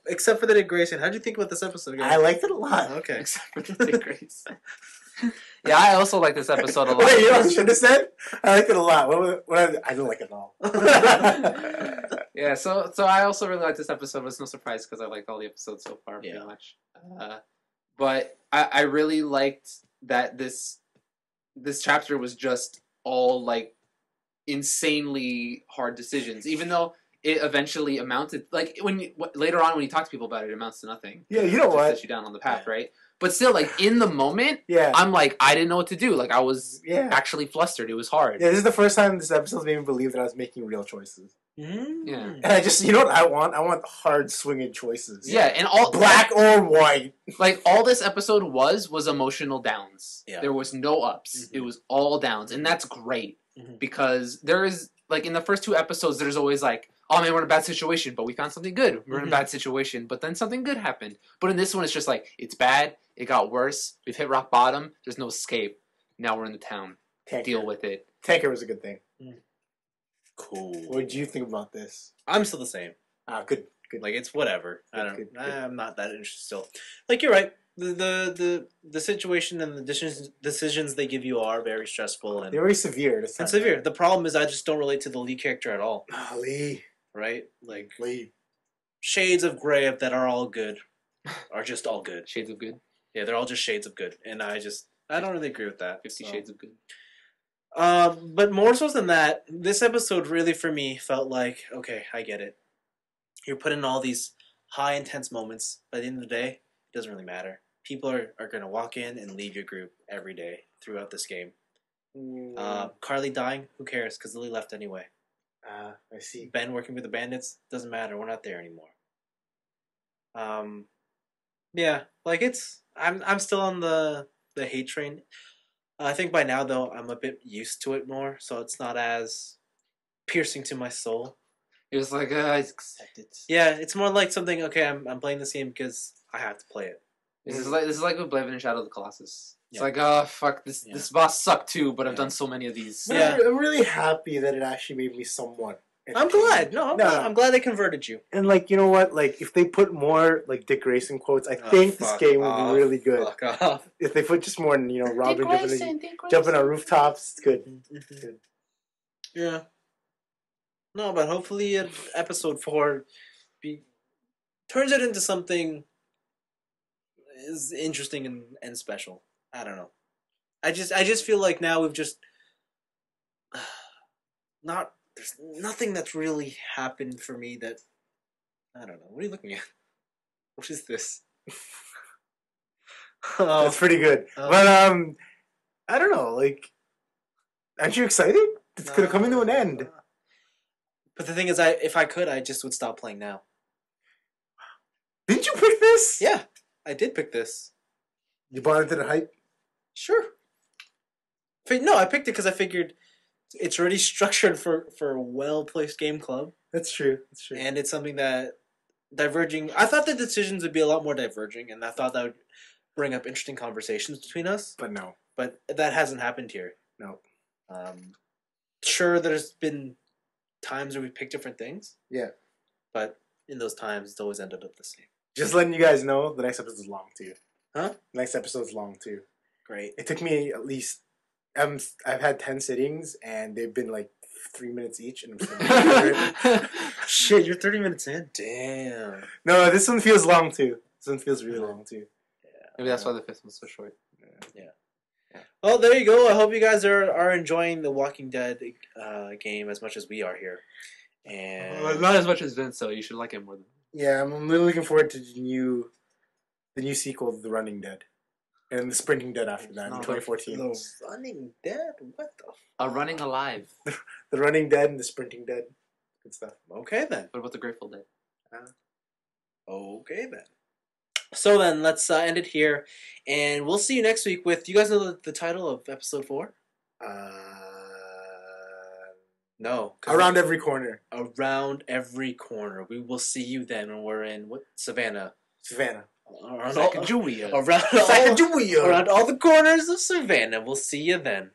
Except for the Dick Grayson. How'd you think about this episode, guys? I liked it a lot. Okay. except for the Dick Grayson. Yeah, I also like this episode a lot. Wait, you know what I should have said? I liked it a lot. I didn't like it at all. Yeah, so I also really liked this episode. It was no surprise because I liked all the episodes so far, pretty Yeah. much. But I really liked that this chapter was just all like insanely hard decisions. Even though it eventually amounted like later on when you talk to people about it, it amounts to nothing. Yeah, you know It just what? sets you down on the path, right? But still, like in the moment, Yeah. I'm like I didn't know what to do. Like I was Yeah. actually flustered. It was hard. Yeah, this is the first time this episode's made me believe that I was making real choices. Yeah. And I just, you know what I want? I want hard swinging choices. Yeah, and all Black or white. like all this episode was emotional downs. Yeah. There was no ups. Mhm. It was all downs, and that's great Mhm. because there is like in the first 2 episodes, there's always like, oh man, we're in a bad situation, but we found something good. We're in a bad situation, but then something good happened. But in this one, it's just like it's bad. It got worse. We've hit rock bottom. There's no escape. Now we're in the town. Tanker. Deal with it. Tanker was a good thing. Cool. What did you think about this? I'm still the same. Good. Like it's whatever. I Good, don't. good. I'm not that interested still. Like you're right. The situation and the decisions they give you are very stressful They're very severe this time. and severe. The problem is I just don't relate to the lead character at all. Lee. Right? Like Lee. shades of gray that are all good are just all good. Shades of good. Yeah, they're all just shades of good, and I don't really agree with that. 50 so. Shades of good. But more so than that, this episode really for me felt like, okay, I get it. You're putting all these high intense moments, but at the end of the day, it doesn't really matter. People are going to walk in and leave your group every day throughout this game. Carly dying, who cares? Because Lily left anyway. I see. Ben working with the bandits, doesn't matter. We're not there anymore. Yeah, like I'm still on the hate train. I think by now though I'm a bit used to it more, so it's not as piercing to my soul. It was like I accept it. Yeah, it's more like something. Okay, I'm playing this game because I have to play it. This is like with Blaven and Shadow of the Colossus. It's Yeah. like, oh fuck, this Yeah. this boss sucked too, but I've Yeah. done so many of these. But Yeah. I'm really happy that it actually made me somewhat. I'm glad. No, I'm glad they converted you. And like, you know what? Like, if they put more like Dick Grayson quotes, I Oh, think this fuck game would off. be really good. Fuck off. If they put just more, Robin jumping on rooftops, it's good. Good. Yeah. No, but hopefully episode 4 turns it into something is interesting and special. I don't know. I just feel like now we've just there's nothing that's really happened for me that I don't know. What are you looking at? What is this? That's pretty good. But I don't know. Like, aren't you excited? It's gonna come to an end. But the thing is, if I could, I just would stop playing now. Didn't you pick this? Yeah, I did pick this. You bought into the hype. Sure. No, I picked it because I figured it's already structured for a well-placed game club, That's true. That's true. and it's something that diverging. I thought the decisions would be a lot more diverging, and I thought that would bring up interesting conversations between us. But no. But that hasn't happened here. No. Sure, there's been times where we picked different things. Yeah. But in those times, it's always ended up the same. Just letting you guys know, the next episode is long too. Huh? The next episode is long too. Great. It took me at least. I've had 10 sittings, and they've been like 3 minutes each, and I'm still Shit, you're 30 minutes in. Damn. No, this one feels long too. This one feels really long too. Maybe that's why the 5th one's so short. Well, there you go. I hope you guys are enjoying the Walking Dead game as much as we are here. And Not as much as Vince, so you should like it more than. Yeah, I'm really looking forward to the new sequel, The Running Dead, and The Sprinting Dead after that in No, 2014. The Running Dead? What the? Running Alive. The Running Dead and The Sprinting Dead. Good stuff. Okay then. What about the Grateful Dead? Okay then. So then, let's end it here, and we'll see you next week with. Do you guys know the title of episode 4? No. Around every corner. Around every corner. We will see you then when we're in Savannah. Savannah. Around Sacagawea. around all the corners of Savannah. We'll see you then.